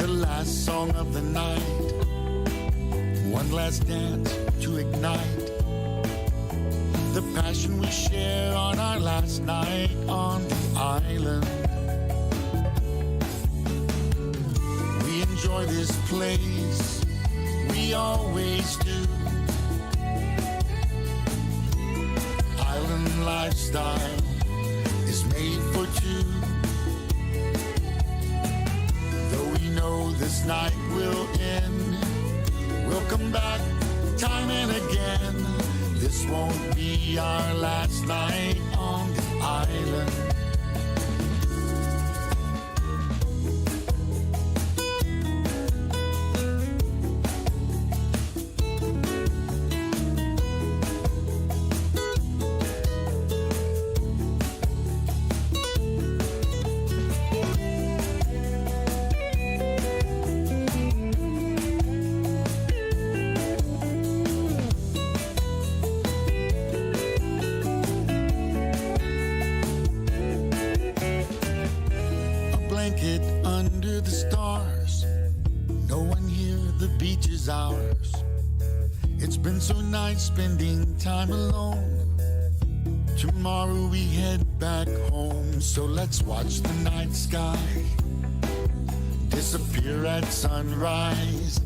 the last song of the night. One last dance to ignite the passion we share on our last night on the island. We enjoy this place, we always do. Island lifestyle is made for two. Though we know this night will end, we'll come back time and again. This won't be our last night on the island. Under the stars, no one here, the beach is ours. It's been so nice spending time alone. Tomorrow we head back home, so let's watch the night sky disappear at sunrise.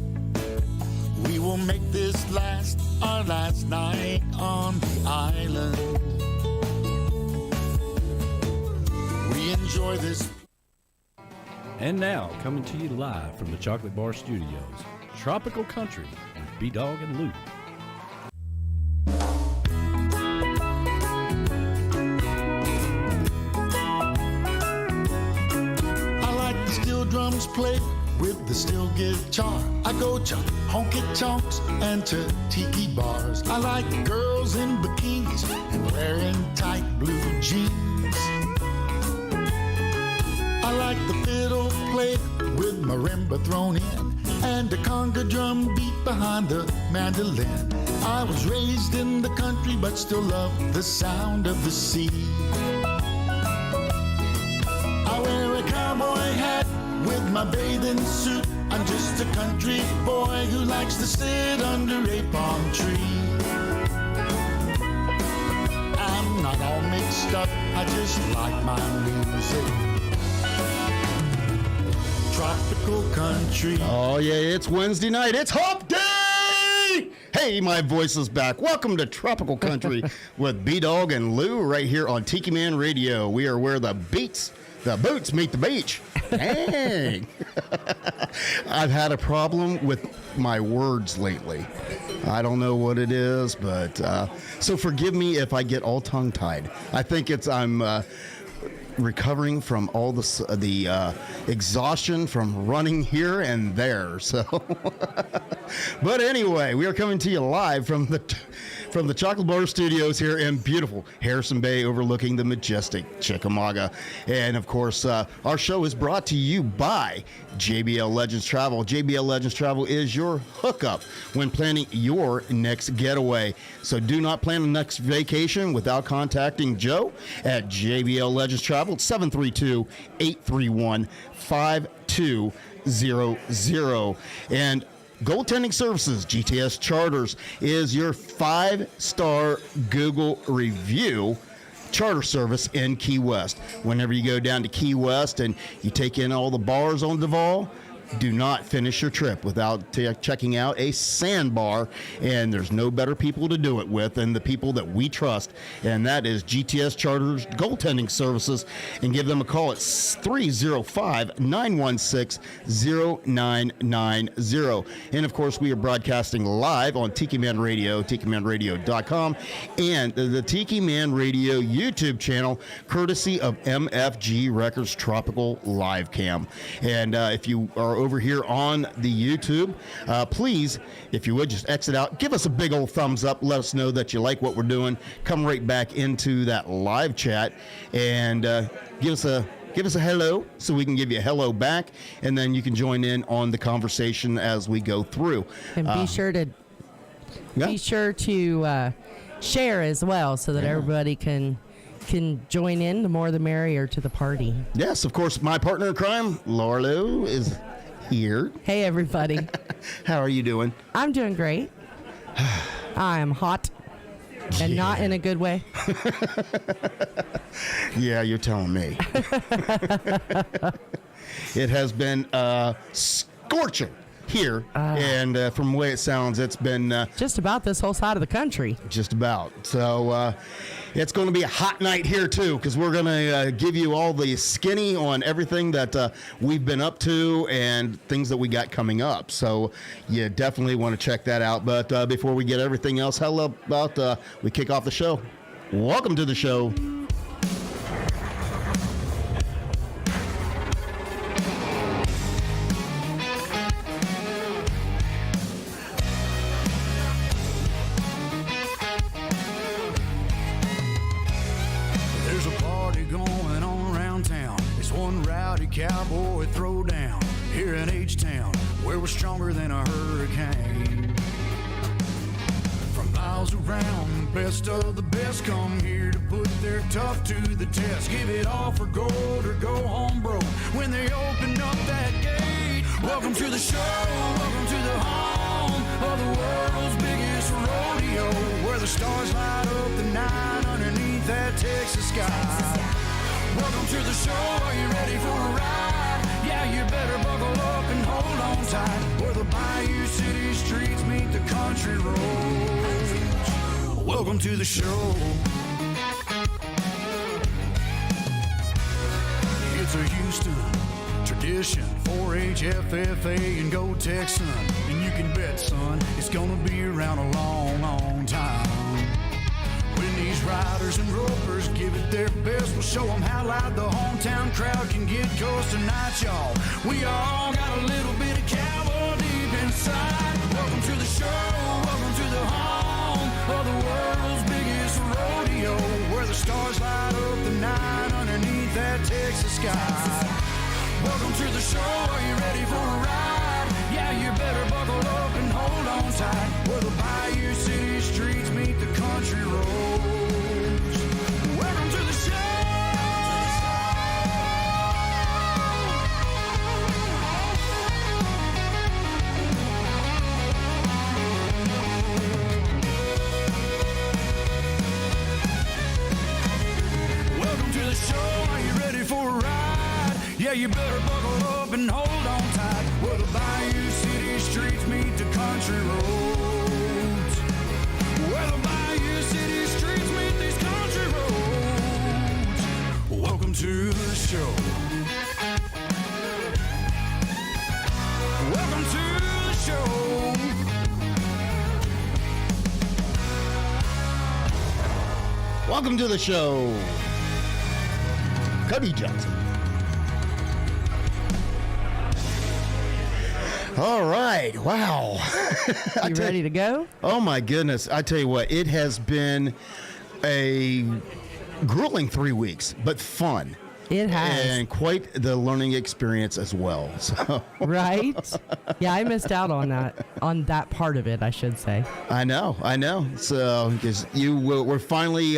We will make this last our last night on the island. We enjoy this. And now, coming to you live from the Chocolate Bar Studios, Tropical Country with B-Dawg and Lou. I like the steel drums played with the steel guitar. I go to honky tonks and to tiki bars. I like girls in bikinis and wearing tight blue jeans. I like the fiddle played with marimba thrown in and a conga drum beat behind the mandolin. I was raised in the country but still love the sound of the sea. I wear a cowboy hat with my bathing suit. I'm just a country boy who likes to sit under a palm tree. I'm not all mixed up, I just like my music. Tropical country. Oh yeah, it's Wednesday night. It's Hump Day! Hey, my voice is back. Welcome to Tropical Country with B-Dawg and Lou right here on Tiki Man Radio. We are where the boots meet the beach. Dang! I've had a problem with my words lately. I don't know what it is, but so forgive me if I get all tongue-tied. I think I'm recovering from all the exhaustion from running here and there. So, but anyway, we are coming to you live from the Chocolate Bar Studios here in beautiful Harrison Bay, overlooking the majestic Chickamauga. And of course, our show is brought to you by JBL Legends Travel. JBL Legends Travel is your hookup when planning your next getaway. So do not plan the next vacation without contacting Joe at JBL Legends Travel. It's 732-831-5200. And Goaltending Services, GTS Charters, is your 5-star Google review charter service in Key West. Whenever you go down to Key West and you take in all the bars on Duval, do not finish your trip without checking out a sandbar, and there's no better people to do it with than the people that we trust, and that is GTS Charters Goaltending Services. And give them a call at 305-916-0990. And of course, we are broadcasting live on Tiki Man Radio, TikiManRadio.com, and the Tiki Man Radio YouTube channel, courtesy of MFG Records Tropical Live Cam. And if you are over here on the YouTube, please, if you would, just exit out, give us a big old thumbs up, let us know that you like what we're doing, come right back into that live chat, and give us a hello so we can give you a hello back, and then you can join in on the conversation as we go through. And be sure to share as well, so that everybody can join in. The more the merrier to the party. Yes, of course, my partner in crime, Laura Lou, is here. Hey, everybody. How are you doing? I'm doing great. I am hot and not in a good way. Yeah, you're telling me. It has been scorching here, and from the way it sounds, it's been Just about this whole side of the country. just about. So it's going to be a hot night here, too, because we're going to give you all the skinny on everything that we've been up to and things that we got coming up. So you definitely want to check that out. But before we get everything else, how about we kick off the show? Welcome to the show. There's a party going on around town. It's one rowdy cowboy throwdown here in H-Town, where we're stronger than a hurricane. From miles around, the best of the best come here to put their tough to the test. Give it all for gold or go home broke when they open up that gate. Welcome to the show, welcome to the home of the world's biggest rodeo, where the stars light up the night underneath that Texas sky. Welcome to the show, are you ready for a ride? Yeah, you better buckle up and hold on tight, where the Bayou City streets meet the country roads. Welcome to the show. It's a Houston tradition, 4-H, FFA, and Go Texan. And you can bet, son, it's gonna be around a long, long time. When these riders and ropers give it their best, we'll show them how loud the hometown crowd can get. 'Cause tonight, y'all, we all got a little bit of cowboy deep inside. Welcome to the show, welcome to the home of the world's biggest rodeo, where the stars light up the night underneath that Texas sky. Welcome to the show, are you ready for a ride? Yeah, you better buckle up and hold on tight, where the Bayou City streets meet the country roads. Welcome to the show. Welcome to the show, are you ready for a ride? Yeah, you better buckle up and hold on tight, where the Bayou City streets meet the country roads. Where the Bayou City streets meet these country roads. Welcome to the show. Welcome to the show. Welcome to the show. Cody Johnson. All right. Wow. You ready to go? Oh, my goodness. I tell you what, it has been a grueling 3 weeks, but fun. It has. And quite the learning experience as well. So Right? Yeah, I missed out on that part of it, I should say. I know. So because we're finally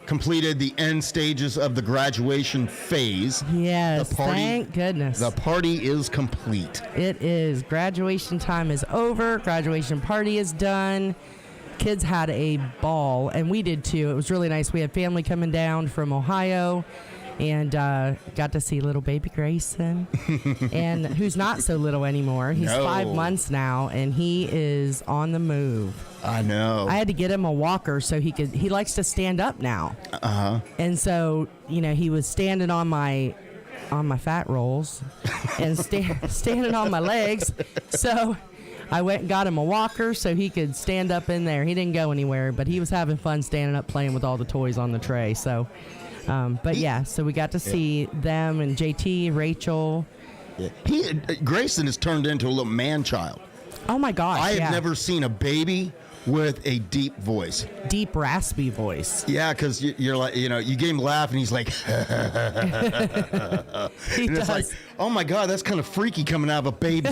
completed the end stages of the graduation phase. Yes, The party- thank goodness. The party is complete. It is. Graduation time is over. Graduation party is done. Kids had a ball, and we did too. It was really nice. We had family coming down from Ohio, and got to see little baby Grayson, and who's not so little anymore. He's No. 5 months now, and he is on the move. I know. I had to get him a walker so he likes to stand up now. Uh-huh. And so, he was standing on my fat rolls and standing on my legs. So I went and got him a walker so he could stand up in there. He didn't go anywhere, but he was having fun standing up playing with all the toys on the tray. So, but yeah, so we got to see them and JT, Rachel. Yeah. Grayson has turned into a little man child. Oh my gosh. I have yeah. never seen a baby with a deep voice. Deep, raspy voice. Yeah, because you're like, you gave him a laugh and he's like, He and it's does. like, oh my God, that's kind of freaky coming out of a baby.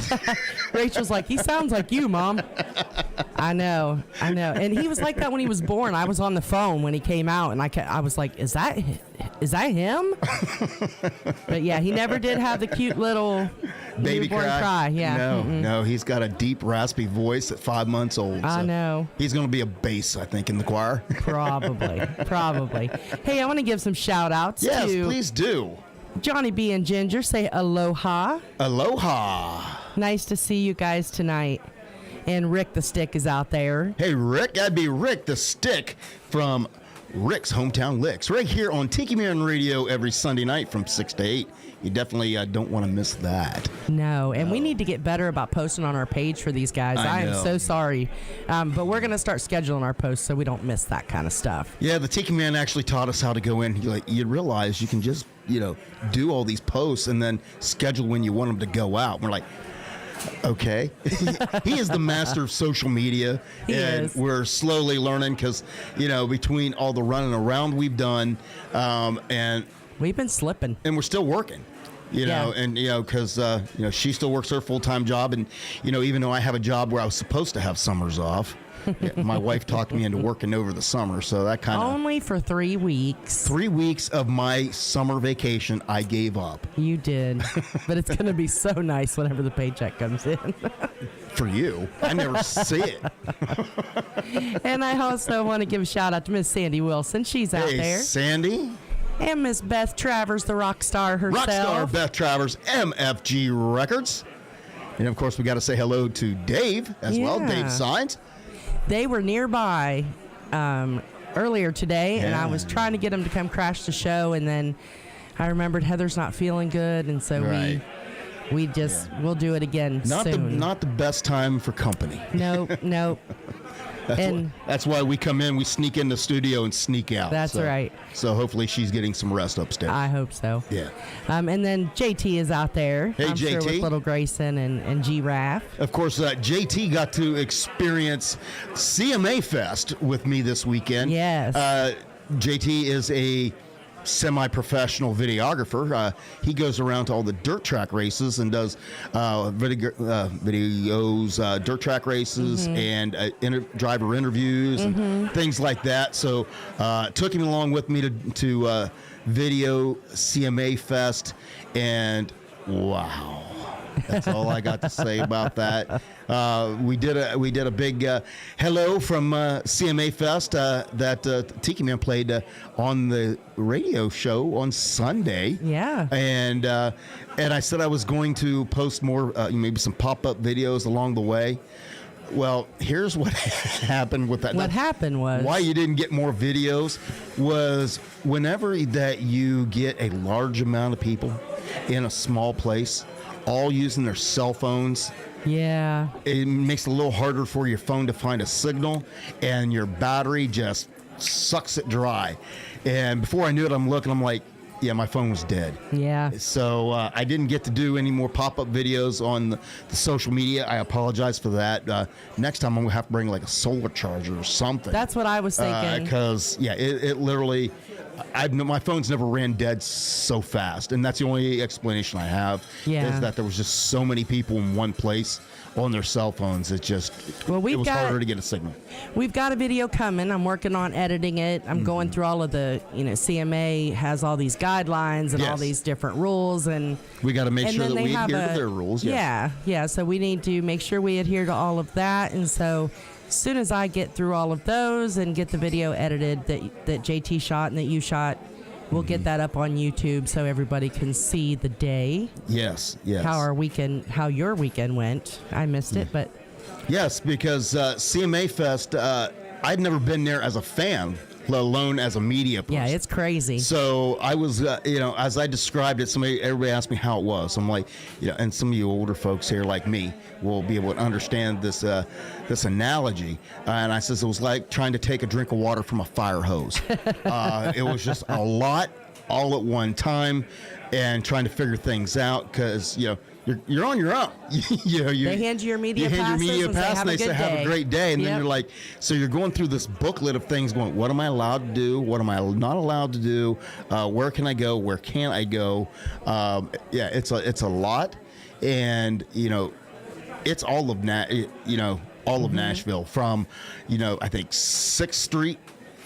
Rachel's like, he sounds like you, Mom. I know. And he was like that when he was born. I was on the phone when he came out, and I was like, is that him? But yeah, he never did have the cute little baby cry. Yeah. No, he's got a deep, raspy voice at 5 months old. I know. He's going to be a bass, I think, in the choir. Probably. Hey, I want to give some shout outs Yes, to please do. Johnny B and Ginger. Say aloha. Aloha. Nice to see you guys tonight. And Rick the Stick is out there. Hey, Rick, that'd be Rick the Stick from Rick's Hometown Licks, right here on Tiki Man Radio every Sunday night from 6 to 8. You definitely don't want to miss that. No, and we need to get better about posting on our page for these guys. I am so sorry. But we're going to start scheduling our posts so we don't miss that kind of stuff. Yeah, the Tiki Man actually taught us how to go in. You realize you can just, do all these posts and then schedule when you want them to go out. We're like, okay. He is the master of social media. He is. We're slowly learning because, between all the running around we've done and we've been slipping. And we're still working. Because she still works her full-time job, and even though I have a job where I was supposed to have summers off, my wife talked me into working over the summer, so that kind of only for 3 weeks. 3 weeks of my summer vacation I gave up. You did, but it's going to be so nice whenever the paycheck comes in. For you, I never see it. And I also want to give a shout out to Miss Sandy Wilson. She's out there. Hey, Sandy. And Miss Beth Travers, the rock star herself. Rockstar Beth Travers, MFG Records. And, of course, we got to say hello to Dave as well, Dave Signs. They were nearby earlier today, and I was trying to get them to come crash the show, and then I remembered Heather's not feeling good, and so we'll do it again soon. Not the best time for company. Nope. That's why we come in, we sneak in the studio and sneak out. That's right. So hopefully she's getting some rest upstairs. I hope so. Yeah. And then JT is out there. Hey, I'm JT. sure with little Grayson and Giraffe. Of course, JT got to experience CMA Fest with me this weekend. Yes. JT is a semi-professional videographer. He goes around to all the dirt track races and does videos, dirt track races, and driver interviews and things like that. So took him along with me to video CMA Fest, and wow. That's all I got to say about that. We did a big hello from CMA Fest that Tiki Man played on the radio show on Sunday. Yeah. And I said I was going to post more, maybe some pop-up videos along the way. Well, here's what happened with that. What happened was why you didn't get more videos was whenever that you get a large amount of people in a small place, all using their cell phones. Yeah. It makes it a little harder for your phone to find a signal, and your battery just sucks it dry. And before I knew it, I'm like, yeah, my phone was dead. Yeah. So I didn't get to do any more pop-up videos on the social media. I apologize for that. Next time I'm going to have to bring like a solar charger or something. That's what I was thinking. Because, it literally... my phone's never ran dead so fast, and that's the only explanation I have. Yeah. Is that there was just so many people in one place on their cell phones. It was harder to get a signal. We've got a video coming. I'm working on editing it. I'm going through all of the, CMA has all these guidelines and all these different rules, and we got to make sure that we adhere to their rules. Yes. Yeah. So we need to make sure we adhere to all of that, and so. As soon as I get through all of those and get the video edited that JT shot and that you shot, we'll get that up on YouTube so everybody can see the day. Yes. How your weekend went. I missed it, but yes, because CMA Fest, I'd never been there as a fan, let alone as a media person. Yeah, it's crazy. So I was, as I described it, everybody asked me how it was. I'm like, and some of you older folks here like me will be able to understand this analogy. And I says it was like trying to take a drink of water from a fire hose. It was just a lot all at one time, and trying to figure things out because you're on your own. They hand you your media pass and they say have a great day, and then you're like, so you're going through this booklet of things, going, what am I allowed to do? What am I not allowed to do? Where can I go? Where can't I go? it's a lot, and it's all all of Nashville, from, I think 6th Street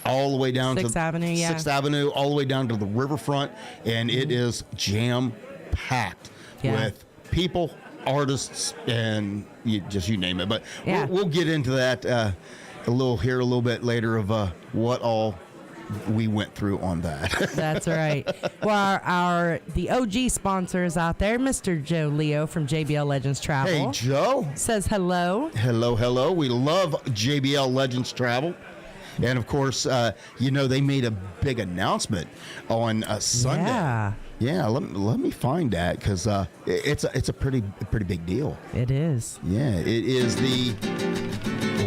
all the way down to 6th Avenue, yeah. 6th Avenue, all the way down to the riverfront, and it is jam-packed with people, artists, and you name it. But we'll get into that a little bit later of what all we went through on that. That's right. Well, the OG sponsors out there, Mr. Joe Leo from JBL Legends Travel. Hey, Joe. Says hello. Hello. We love JBL Legends Travel. And, of course, they made a big announcement on Sunday. Yeah, let me find that, because it's a pretty big deal. It is. Yeah, it is the...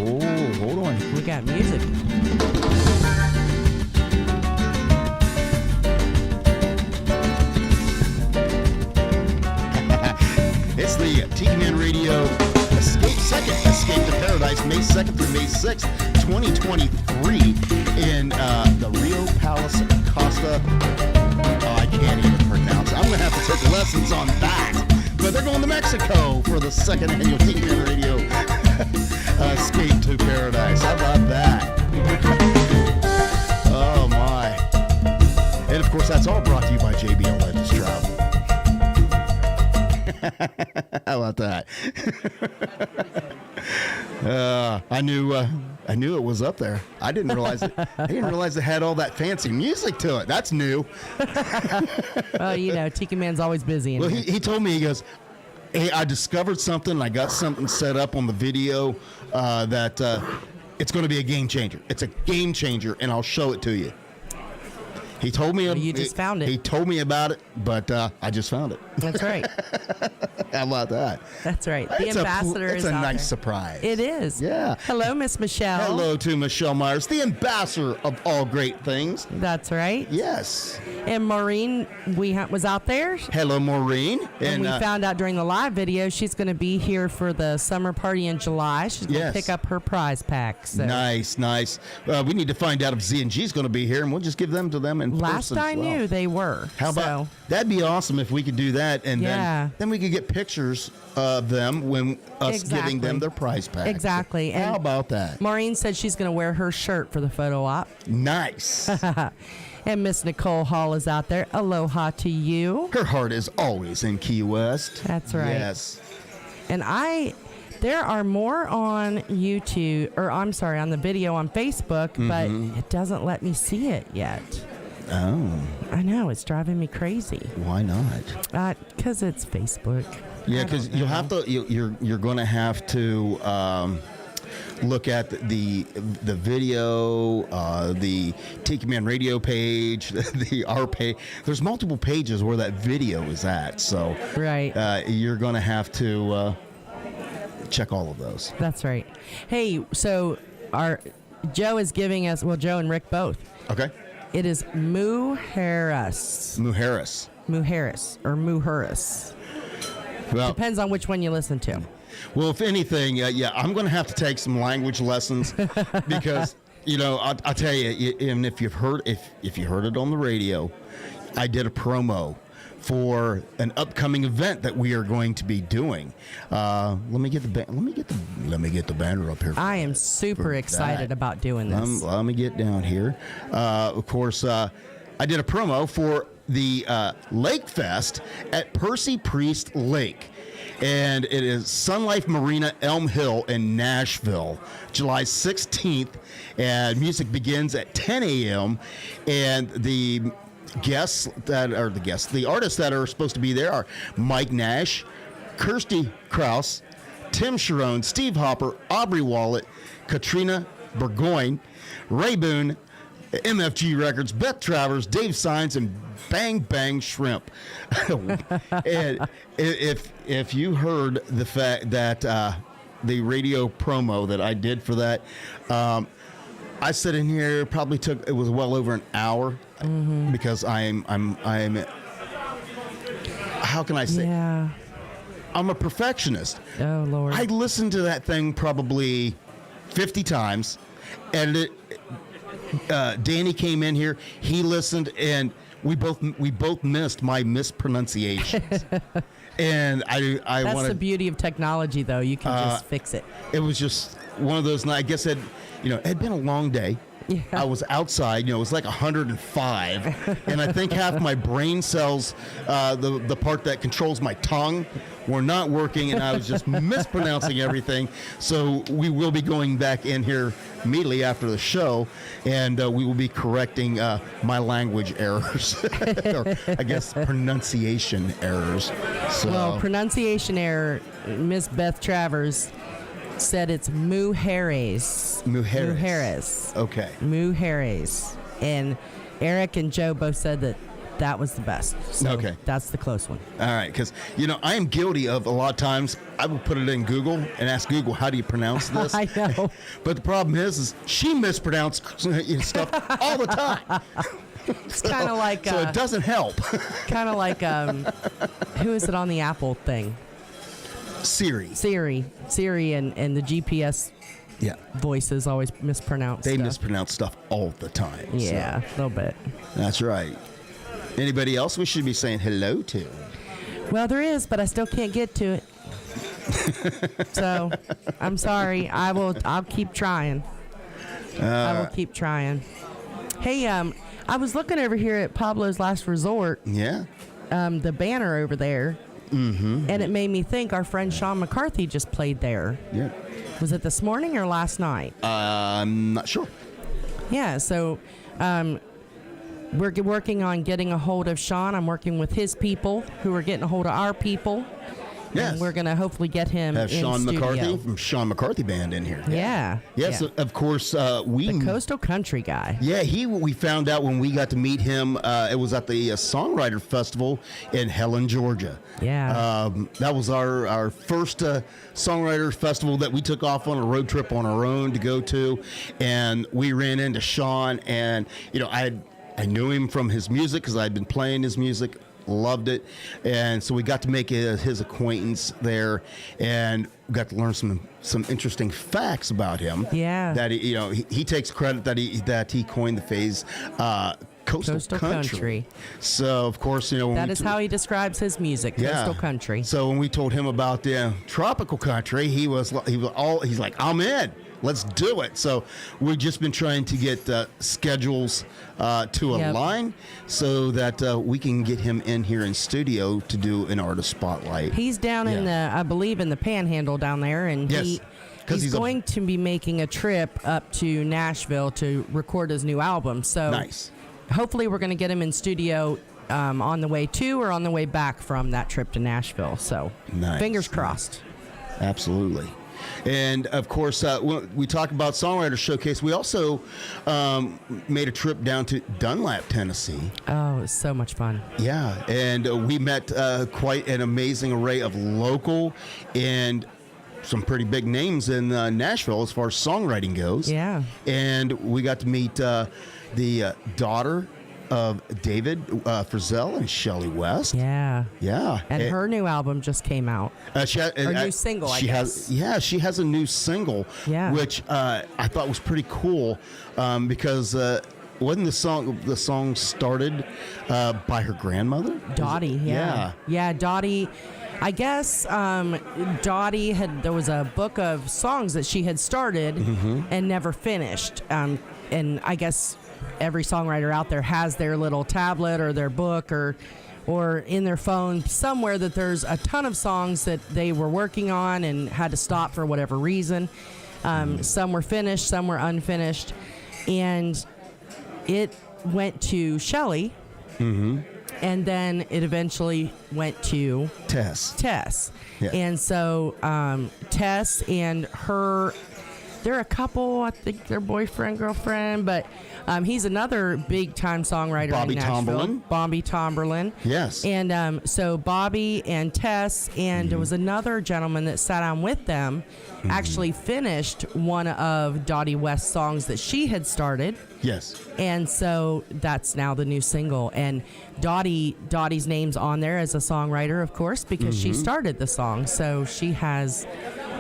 Oh, hold on. We got music. It's the Tiki Man Radio Second Escape to Paradise, May 2nd through May 6th, 2023, in the Rio Palace Costa. I can't even pronounce it. I'm going to have to take lessons on that. But they're going to Mexico for the second annual Tiki Man Radio Escape to Paradise. How about that? Oh, my. And, of course, that's all brought to you by JBL Legends Travel. How about that? I knew it was up there. I didn't realize it. I didn't realize it had all that fancy music to it. That's new. Well, Tiki Man's always busy. Well, he told me, he goes, "Hey, I discovered something. I got something set up on the video that it's going to be a game changer. It's a game changer, and I'll show it to you." He told me. You just found it. He told me about it, but I just found it. That's right. How about that? That's right. The ambassador is out there. It's a nice there. surprise. It is. Yeah. Hello, Miss Michelle. Hello to Michelle Myers, the ambassador of all great things. That's right. Yes. And Maureen, was out there. Hello, Maureen. And we found out during the live video she's going to be here for the summer party in July. She's going to pick up her prize pack. So. Nice. We need to find out if Z&G is going to be here, and we'll just give them to them in Last person. I knew, they were. How about that'd be awesome if we could do that, and then we could get pictures of them when us giving them their prize pack. Exactly. How about that? Maureen said she's going to wear her shirt for the photo op. Nice. And Miss Nicole Hall is out there. Aloha to you. Her heart is always in Key West. That's right. Yes. And there are more on YouTube, on the video on Facebook, but it doesn't let me see it yet. Oh. I know, it's driving me crazy. Why not? Because it's Facebook. Yeah, because you'll have to. You're going to have to look at the video, the Tiki Man Radio page, our page. There's multiple pages where that video is at. So you're going to have to check all of those. That's right. Hey, so Joe is giving us, Joe and Rick both. Okay. It is Mujeres. Or Mujeres. Well, depends on which one you listen to. Well, if anything, I'm going to have to take some language lessons because, I'll tell you, and if you heard it on the radio, I did a promo for an upcoming event that we are going to be doing. Let me get the banner up here. I am super excited about doing this. Let me get down here. Of course, I did a promo for the Lake Fest at Percy Priest Lake. And it is Sun Life Marina, Elm Hill in Nashville, July 16th. And music begins at 10 a.m. And the artists that are supposed to be there are Mike Nash, Kirsty Krause, Tim Sharon, Steve Hopper, Aubrey Wallet, Katrina Burgoyne, Ray Boone, MFG Records, Beth Travers, Dave Sines, and Bang Bang Shrimp. And if you heard the fact that the radio promo that I did for that, I sat in here, it was well over an hour because I'm how can I say? Yeah. I'm a perfectionist. Oh, Lord. I listened to that thing probably 50 times, and Danny came in here. He listened, and we both missed my mispronunciations. And I That's wanted. the beauty of technology, though. You can just fix it. It was just one of those nights. I guess it had been a long day. Yeah. I was outside, it was like 105, and I think half my brain cells, the part that controls my tongue, were not working, and I was just mispronouncing everything. So we will be going back in here immediately after the show, and we will be correcting my language errors, or I guess pronunciation errors. So. Well, pronunciation error, Miss Beth Travers said it's Mujeres. Mujeres. Okay. Mujeres. And Eric and Joe both said that was the best. So okay. That's the close one. All right, because, I am guilty of a lot of times, I will put it in Google and ask Google, how do you pronounce this? I know. But the problem is she mispronounced stuff all the time. It's kind of like... so it doesn't help. Kind of like, who is it on the Apple thing? Siri and the GPS voices always mispronounce They stuff. mispronounce stuff all the time. Yeah, so. a little bit. That's right. Anybody else we should be saying hello to? Well, there is, but I still can't get to it. So, I'm sorry. I'll keep trying. I will keep trying. Hey, I was looking over here at Pablo's Last Resort. Yeah. The banner over there. Mm-hmm. And it made me think our friend Shawn McCarthy just played there. Yeah. Was it this morning or last night? I'm not sure. Yeah, so we're working on getting a hold of Shawn. I'm working with his people who are getting a hold of our people. Yes. And we're going to hopefully get him Have in Shawn studio. McCarthy from Shawn McCarthy Band in here. Yeah. Yes, yeah. of course. The Coastal Country guy. Yeah, we found out when we got to meet him. It was at the Songwriter Festival in Helen, Georgia. Yeah. That was our first Songwriter Festival that we took off on a road trip on our own to go to, and we ran into Shawn, and I knew him from his music because I'd been playing his music. Loved it, and so we got to make his acquaintance there, and got to learn some interesting facts about him. Yeah, that he takes credit that he coined the phrase coastal country. So of course that is how he describes his music. Coastal country. So when we told him about the tropical country, he's like, I'm in. Let's do it. So we've just been trying to get schedules to align so that we can get him in here in studio to do an artist spotlight. He's down in I believe in the Panhandle down there, and yes. He's going to be making a trip up to Nashville to record his new album. So nice. Hopefully we're going to get him in studio on the way to or on the way back from that trip to Nashville. So nice. Fingers crossed. Absolutely. And, of course, when we talk about Songwriters Showcase, we also made a trip down to Dunlap, Tennessee. Oh, it was so much fun. Yeah, and we met quite an amazing array of local and some pretty big names in Nashville as far as songwriting goes. Yeah. And we got to meet the daughter of David Frizzell and Shelley West. Yeah. Yeah. And her new album just came out. Her new single, I guess. She has a new single, which I thought was pretty cool because wasn't the song started by her grandmother? Dottie, yeah. Yeah, Dottie. I guess Dottie there was a book of songs that she had started and never finished. And I guess every songwriter out there has their little tablet or their book or in their phone somewhere that there's a ton of songs that they were working on and had to stop for whatever reason. Some were finished, some were unfinished. And it went to Shelley. And then it eventually went to Tess. Yeah. And so Tess and her, they're a couple, I think they're boyfriend, girlfriend, but he's another big-time songwriter Bobby in Nashville. Tomberlin. Bobby Tomberlin. Yes. And so Bobby and Tess, and there was another gentleman that sat on with them, actually finished one of Dottie West's songs that she had started. Yes. And so that's now the new single. And Dottie's name's on there as a songwriter, of course, because she started the song. So she has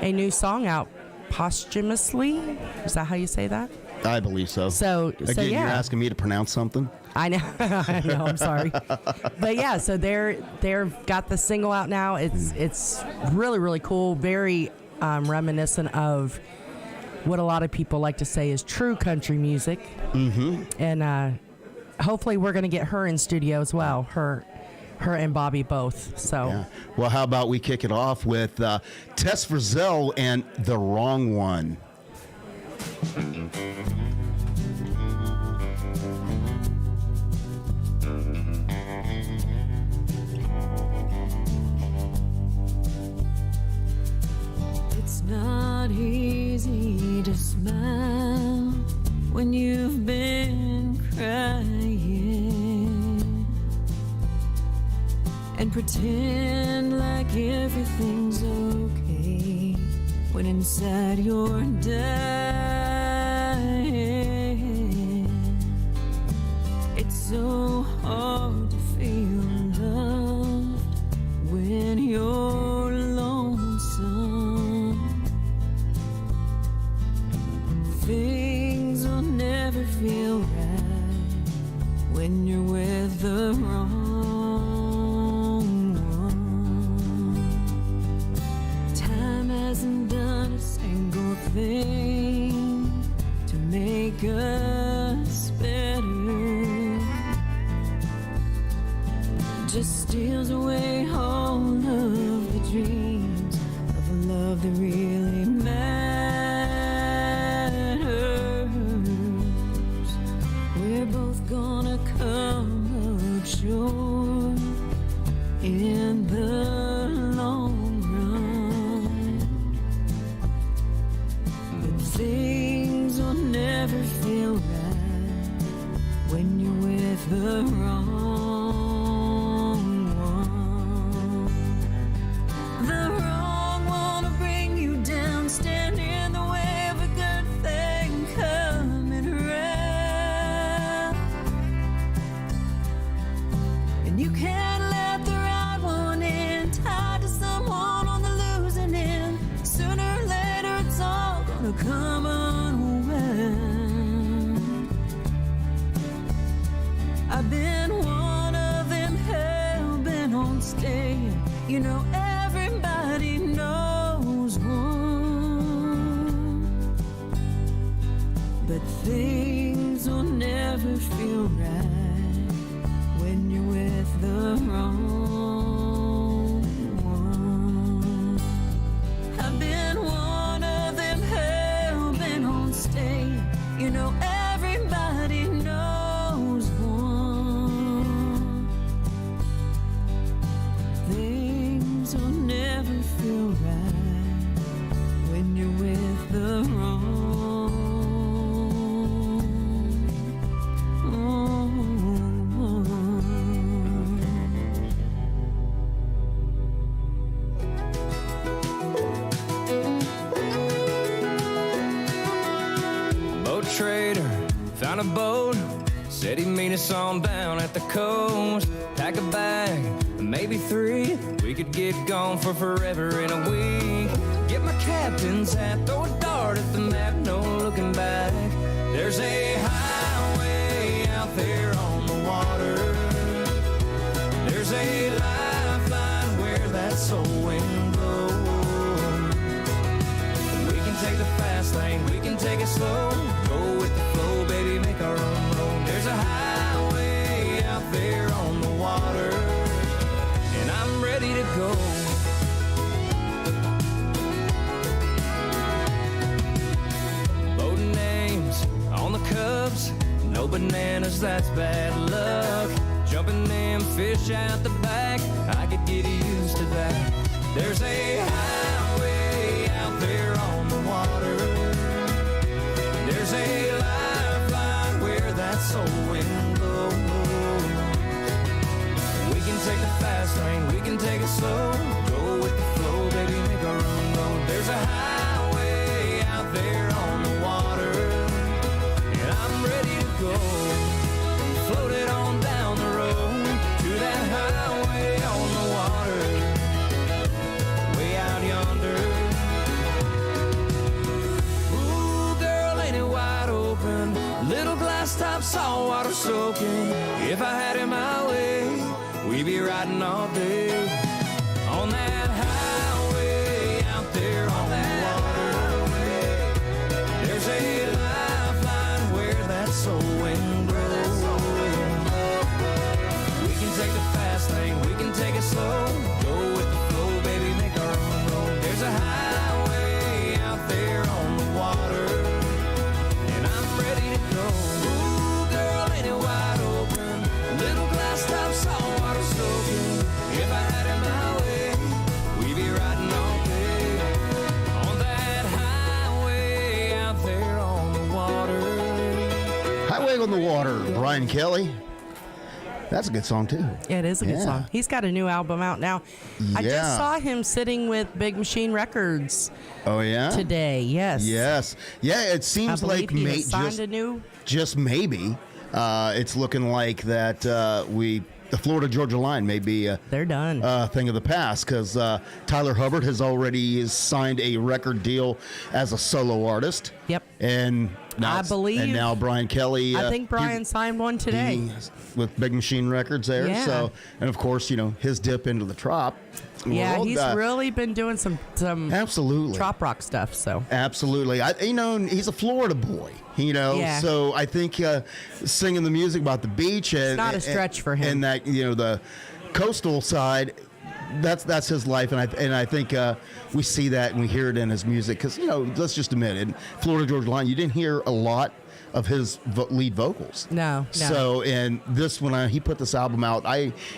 a new song out posthumously. Is that how you say that? I believe so. So Again, yeah. You're asking me to pronounce something? I know. I know. I'm sorry. But yeah, so they're got the single out now. It's really, really cool. Very reminiscent of what a lot of people like to say is true country music. Mm-hmm. And hopefully we're going to get her in studio as well. Her and Bobby both. So, Yeah. Well, how about we kick it off with Tess Frizzell and The Wrong One. It's not easy to smile when you've been crying and pretend like everything's okay when inside you're dying. It's so hard to feel loved when you're lonesome. Things will never feel right when you're with the wrong one. Time hasn't done a single thing to make us better. Just steals away all of the dreams of a love that really matters. We're both gonna come up short in the long run, but things will never feel right when you're with the wrong one. The wrong one will bring you down, stand in the way of a good thing coming around. And you can't let the right one in, tied to someone on the losing end. Sooner or later it's all gonna come unwound. I've been one of them hell-bent on staying. You know everybody knows one, but things will never feel right when you're with the wrong one. I've been one of them hell-bent on staying. You know everybody knows one. Things will never feel right when you're with the wrong one. Boat trader found a boat, said he'd meet us on down at the coast. Pack a bag, maybe 3. We could get gone for forever in a week. Get my captain's hat, throw a dart at the map, no looking back. There's a highway out there on the water. There's a lifeline where that soul wind blows. We can take the fast lane, we can take it slow. Go with the flow, baby, make our own road. There's a highway out there on the water, and I'm ready to go. Boat names on the cups, no bananas, that's bad luck. Jumping them fish out the back, I could get used to that. There's a highway out there on the water. There's a lifeline where that soul wind blows. We can take the fast lane, we can take it slow. Go with the flow, baby, make our own road. There's a highway out there on the water, and I'm ready to go. Floated on down the road to that highway on the water, way out yonder. Ooh, girl, ain't it wide open? Little glass top, saltwater soaking. If I had it my way, we'd be riding all day on that highway out there on the water. Flag on the Water, Brian Kelly. That's a good song, too. Yeah, it is a good Yeah. song. He's got a new album out now. I Yeah. just saw him sitting with Big Machine Records Oh, yeah? today. Yes. Yes. Yeah, it I seems believe like he has signed a new. just maybe, it's looking like that the Florida-Georgia line may be They're done. thing of the past, because Tyler Hubbard has already signed a record deal as a solo artist. Yep. And now I believe- And now Brian Kelly. I think Brian signed one today. With Big Machine Records there. Yeah. So, and of course, his dip into the trop. Yeah, world, he's really been doing some absolutely trop rock stuff. So Absolutely. He's a Florida boy, Yeah. so I think singing the music about the beach and not a stretch for him. And that, the coastal side, that's his life. And I think we see that and we hear it in his music because, let's just admit it, Florida Georgia Line, you didn't hear a lot of his lead vocals. No. So, and this, when he put this album out,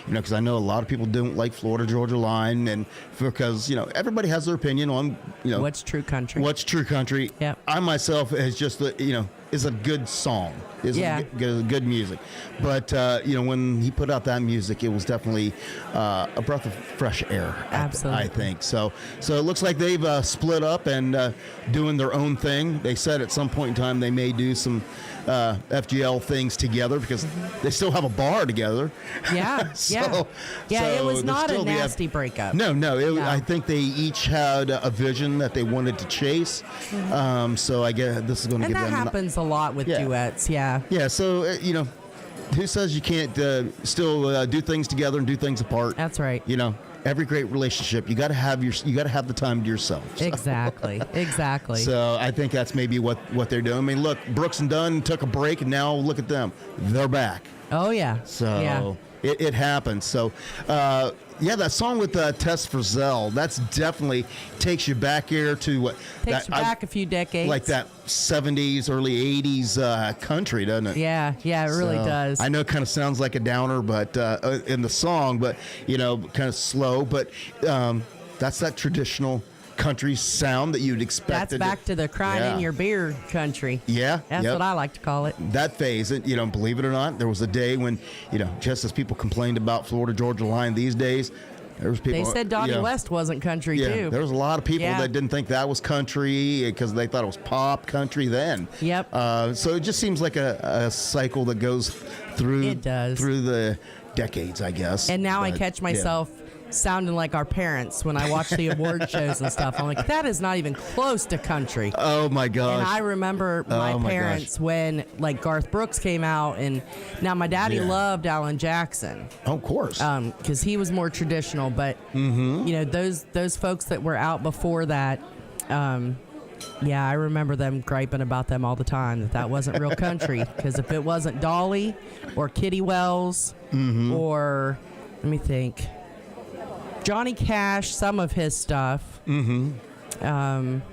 because I know a lot of people don't like Florida Georgia Line, and because, everybody has their opinion on, What's true country? What's true country. Yep. I myself is just, is a good song. Yeah. Good music. But, when he put out that music, it was definitely a breath of fresh air. Absolutely. I think. So it looks like they've split up and doing their own thing. They said at some point in time they may do some FGL things together because they still have a bar together. Yeah. Yeah, it was not a nasty breakup. No. I think they each had a vision that they wanted to chase. So I guess this is going to And give that them happens a lot with Yeah. duets. Yeah. Yeah, so, who says you can't still do things together and do things apart? That's right. Every great relationship, you got to have the time to yourself. So. Exactly. So I think that's maybe what they're doing. I mean, look, Brooks and Dunn took a break, and now look at them. They're back. Oh, yeah. So yeah. it happens. So, that song with Tess Frizzell, that's definitely takes you back here to what Takes you back a few decades. like that 70s, early 80s country, doesn't it? Yeah, it really So, does. I know it kind of sounds like a downer, but in the song, but kind of slow. But that's that traditional country sound that you'd expect. That's back to the crying in your beer country. Yeah, That's yep. what I like to call it. That phase, and believe it or not, there was a day when just as people complained about Florida Georgia Line these days, there was people. They said Donnie West wasn't country Yeah, too. there was a lot of people Yeah. that didn't think that was country because they thought it was pop country then. Yep. So it just seems like a cycle that goes through. It does. Through the decades, I guess. And now I But, catch yeah. myself sounding like our parents when I watch the award shows and stuff. I'm like, that is not even close to country. Oh my gosh. And I remember my Oh, my parents when like Garth Brooks came out, and now my daddy Yeah. loved Alan Jackson Oh, of course. because he was more traditional. But those folks that were out before that, I remember them griping about them all the time that wasn't real country. Because if it wasn't Dolly or Kitty Wells or let me think. Johnny Cash, some of his stuff. I'm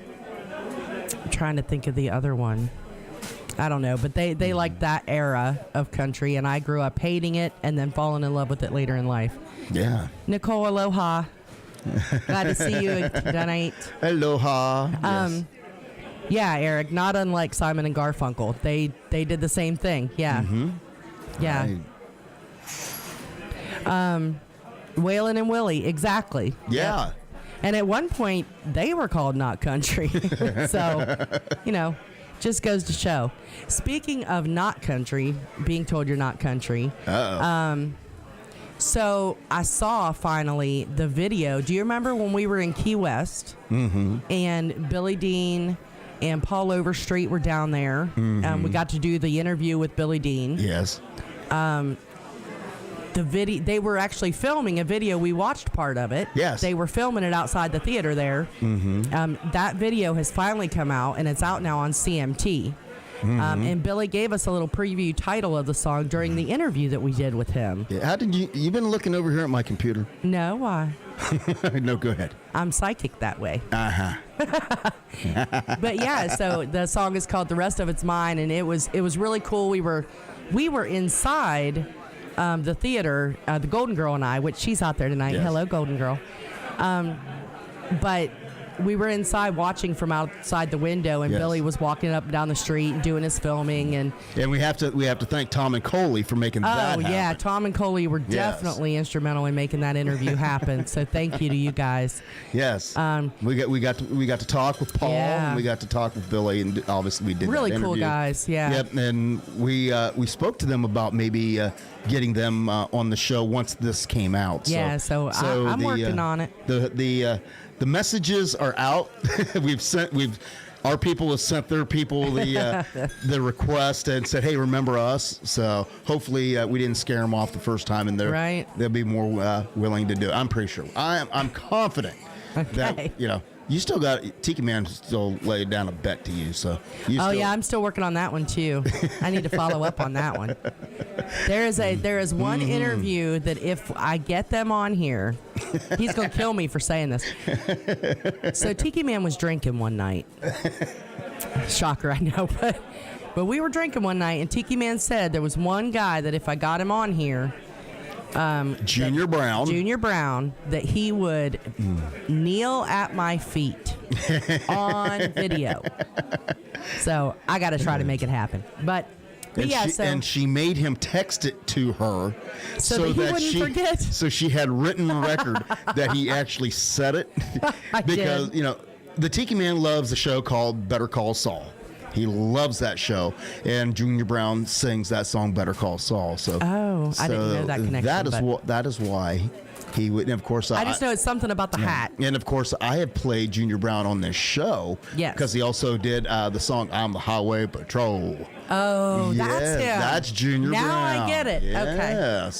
trying to think of the other one. I don't know, but they like that era of country, and I grew up hating it and then falling in love with it later in life. yeah. Nicole, aloha. Glad to see you tonight. Aloha. Yes. Yeah, Eric, not unlike Simon and Garfunkel. They did the same thing. Yeah. Yeah. Right. Waylon and Willie, exactly. Yeah. Yep. And at one point, they were called Not Country. So, just goes to show. Speaking of not country, being told you're not country. So I saw finally the video. Do you remember when we were in Key West and Billy Dean and Paul Overstreet were down there? We got to do the interview with Billy Dean. Yes. The video, they were actually filming a video. We watched part of it. Yes. They were filming it outside the theater there. That video has finally come out, and it's out now on CMT. And Billy gave us a little preview title of the song during the interview that we did with him. Yeah. How did you've been looking over here at my computer? No, why? No, go ahead. I'm psychic that way. Uh-huh. But yeah, so the song is called "The Rest of It's Mine," and it was really cool. We were inside the theater, the Golden Girl and I, which she's out there tonight. Yes. Hello, Golden Girl. But we were inside watching from outside the window, and Yes. Billy was walking up and down the street and doing his filming. And we have to thank Tom and Coley for making that happen. yeah, Tom and Coley were Yes. definitely instrumental in making that interview happen. So thank you to you guys. Yes. We got to talk with Paul, Yeah. and we got to talk with Billy, and obviously we did Really that cool interview. guys. Yeah. Yep, and we spoke to them about maybe getting them on the show once this came out. Yeah, so I'm working on it. The messages are out. Our people have sent their people the request and said, "Hey, remember us." So hopefully we didn't scare them off the first time, and they'll be more willing to do it. I'm pretty sure. I'm confident that you still got Tiki Man still laid down a bet to you. So yeah, I'm still working on that one too. I need to follow up on that one. There is one interview that if I get them on here, he's gonna kill me for saying this. So Tiki Man was drinking one night. Shocker, I know, but we were drinking one night, and Tiki Man said there was one guy that if I got him on here, Junior Brown, that he would kneel at my feet on video. So I got to try to make it happen. But and she made him text it to her so that he wouldn't forget. So she had written record that he actually said it. Because did. The Tiki Man loves a show called Better Call Saul. He loves that show, and Junior Brown sings that song "Better Call Saul." So, I didn't know that connection. That is why he would. And of course, I just know it's something about the hat. And of course, I have played Junior Brown on this show. Yes, because he also did the song "I'm the Highway Patrol." Oh, yeah, that's him. That's Junior Brown. Now I get it. Yeah, Okay.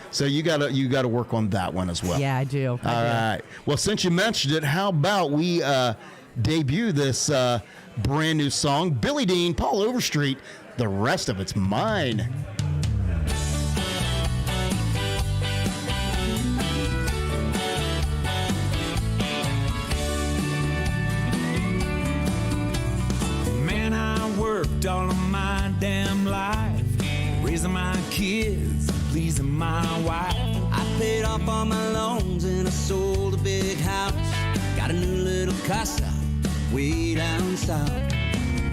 So you gotta work on that one as well. Yeah, I do. All right. Well, since you mentioned it, how about we debut this brand new song, Billy Dean, Paul Overstreet, The Rest of It's Mine. Man, I worked all of my damn life, raising my kids, pleasing my wife. I paid off all my loans and I sold a big house. Got a new little casa way down south.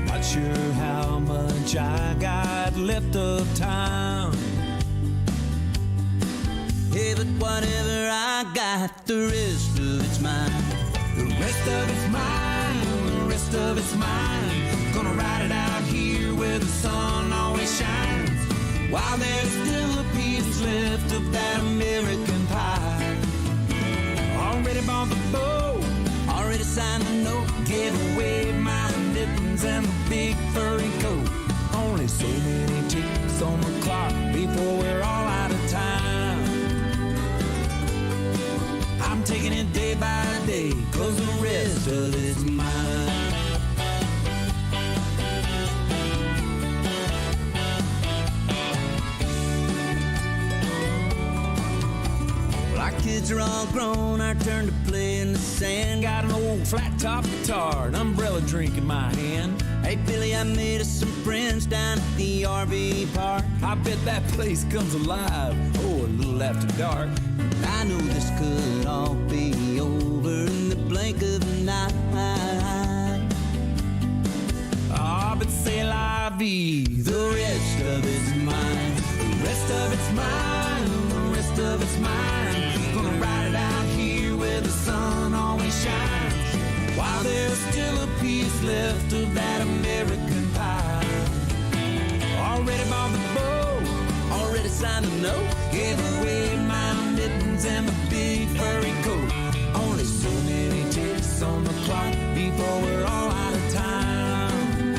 Not sure how much I got left of time. Hey, but whatever I got, the rest of it's mine. The rest of it's mine, the rest of it's mine. Gonna ride it out here where the sun always shines, while there's still a piece left of that American pie. Already bought the boat, already signed the note, gave away my mittens and the big furry coat. Only so many ticks on the clock before we're all out of time. I'm taking it day by day, 'cause the rest of it's mine. Our kids are all grown, our turn to play in the sand. Got an old flat top guitar, an umbrella drink in my hand. Hey Billy, I made us some friends down at the RV park. I bet that place comes alive, oh, a little after dark. I know this could all be over in the blink of an eye. Ah, but c'est la vie, the rest of it's mine. The rest of it's mine, the rest of it's mine. Gonna ride it out here where the sun always shines, while there's still a piece left of that American pie. Already bought the boat, already signed the note, gave away my mittens and the big furry coat. Only so many ticks on the clock before we're all out of time.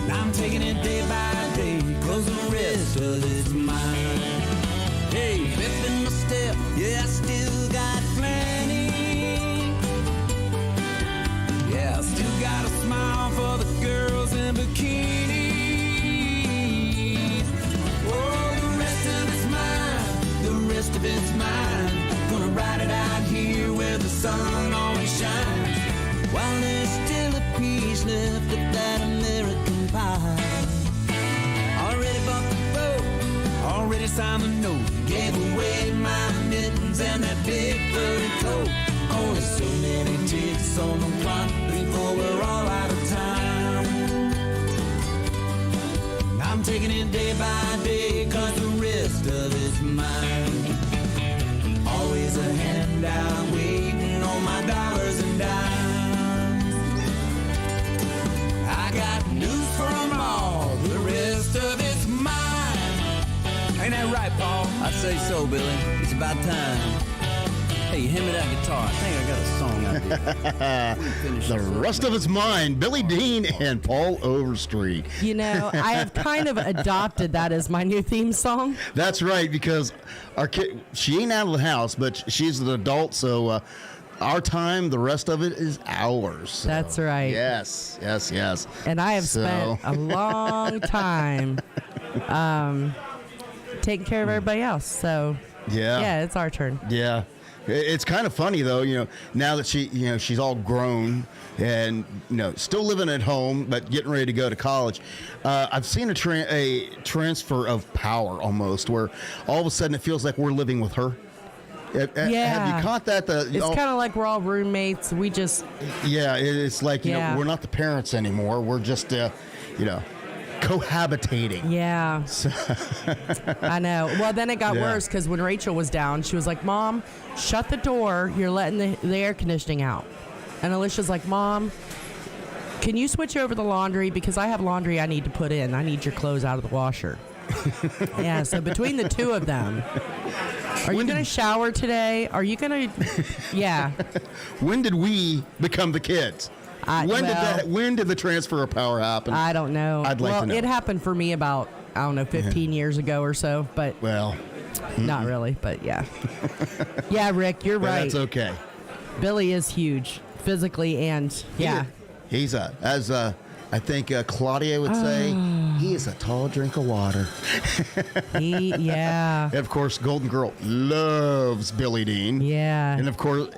Now I'm taking it day by day, 'cause the rest of it's mine. Hey, Beth in my step, yeah, I still got plenty. Yeah, I still got a smile for the girls in bikinis. Oh, the rest of it's mine, the rest of it's mine. Gonna ride it out here where the sun always shines, while there's still a piece left of that American pie. Already bought the boat, already signed the note, gave away my mittens and that big furry coat. Only so many ticks on the clock before we're all out of time. I'm taking it day by day, cause the rest of it's mine. Always a handout, waiting on my dollars and dimes. I got news for 'em all, the rest of it's mine. Ain't that right, Paul? I'd say so, Billy. It's about time. Hey, hand me that guitar. I think I got a song out here. The rest of it's mine. Billy Dean and Paul Overstreet. You know, I have kind of adopted that as my new theme song. That's right, because our kid, she ain't out of the house, but she's an adult, so our time, the rest of it is ours. So, That's right. Yes. And I have spent a long time taking care of everybody else. So, yeah, it's our turn. Yeah. It's kind of funny, though, now that she's all grown and, still living at home, but getting ready to go to college. I've seen a transfer of power almost, where all of a sudden it feels like we're living with her. Have you caught that? It's kind of like we're all roommates. We just... Yeah, it's like, we're not the parents anymore. We're just, cohabitating. Yeah. I know. Well, then it got worse because when Rachel was down, she was like, Mom, shut the door. You're letting the air conditioning out. And Alicia's like, Mom, can you switch over the laundry? Because I have laundry I need to put in. I need your clothes out of the washer. Yeah, so between the two of them, are you going to shower today? Are you going to... Yeah. When did we become the kids? When did the transfer of power happen? I don't know. I'd like to know. It happened for me about, 15 years ago or so, but not really, but yeah. Yeah, Rick, you're right. That's okay. Billy is huge, physically and, He's I think Claudia would say, he is a tall drink of water. Yeah. And of course, Golden Girl loves Billy Dean. Yeah. And of course...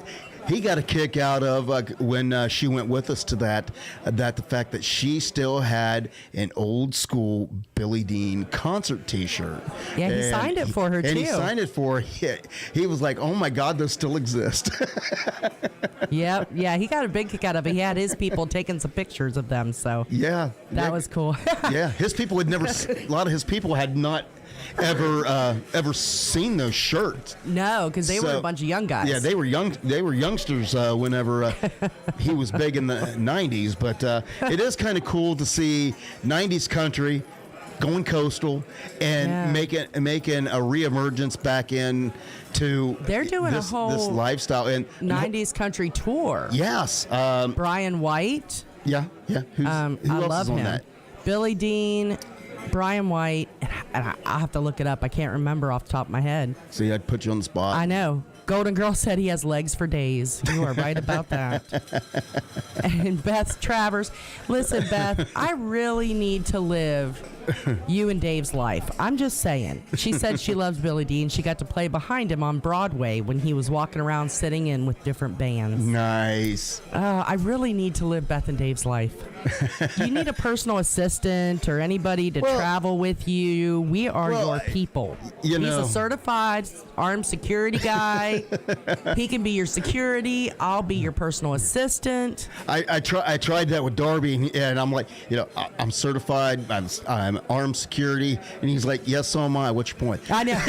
He got a kick out of when she went with us to that the fact that she still had an old school Billy Dean concert T-shirt. Yeah, he signed it for her, too. And he signed it for her. He was like, oh, my God, those still exist. Yep. Yeah, he got a big kick out of it. He had his people taking some pictures of them, so yeah, that was cool. Yeah, his people had never, a lot of his people had not ever seen those shirts. No, because they were a bunch of young guys. Yeah, they were youngsters whenever he was big in the 90s. But it is kind of cool to see 90s country going coastal and making a reemergence back in to they're doing this lifestyle and 90s country tour. Yes, Brian White. Yeah. Who I else love is on him. that? Billy Dean, Brian White, and I'll have to look it up. I can't remember off the top of my head. See, I'd put you on the spot. I know. Golden Girl said he has legs for days. You are right about that. And Beth Travers. Listen, Beth, I really need to live you and Dave's life. I'm just saying. She said she loves Billy Dean. She got to play behind him on Broadway when he was walking around sitting in with different bands. Nice. I really need to live Beth and Dave's life. Do you need a personal assistant or anybody to travel with you? We are your people. He's a certified armed security guy. He can be your security. I'll be your personal assistant. I tried that with Darby, and I'm like, I'm certified. I'm armed security, and he's like, yes, so am I. What's your point? I know.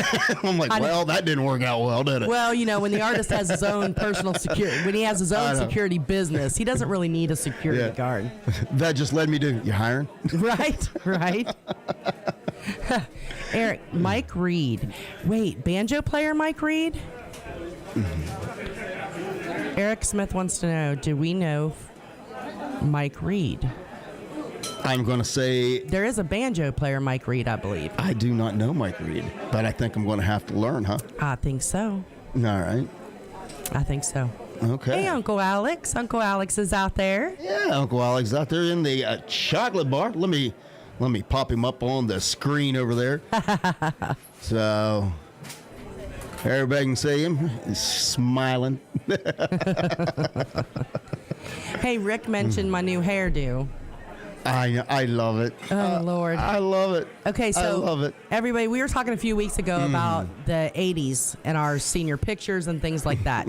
I'm like, that didn't work out well, did it? Well, when the artist has his own personal security, when he has his own security business, he doesn't really need a security guard. That just led me to, you hiring? Right. Eric, Mike Reed. Wait, banjo player Mike Reed? Mm-hmm. Eric Smith wants to know, do we know Mike Reed? I'm going to say... There is a banjo player, Mike Reed, I believe. I do not know Mike Reed, but I think I'm going to have to learn, huh? I think so. All right. I think so. Okay. Hey, Uncle Alex. Uncle Alex is out there. Yeah, Uncle Alex is out there in the chocolate bar. Let me pop him up on the screen over there. So... everybody can see him. He's smiling. Hey, Rick mentioned my new hairdo. I love it. Oh, Lord. I love it. Okay, so I love it. everybody, we were talking a few weeks ago about the 80s and our senior pictures and things like that.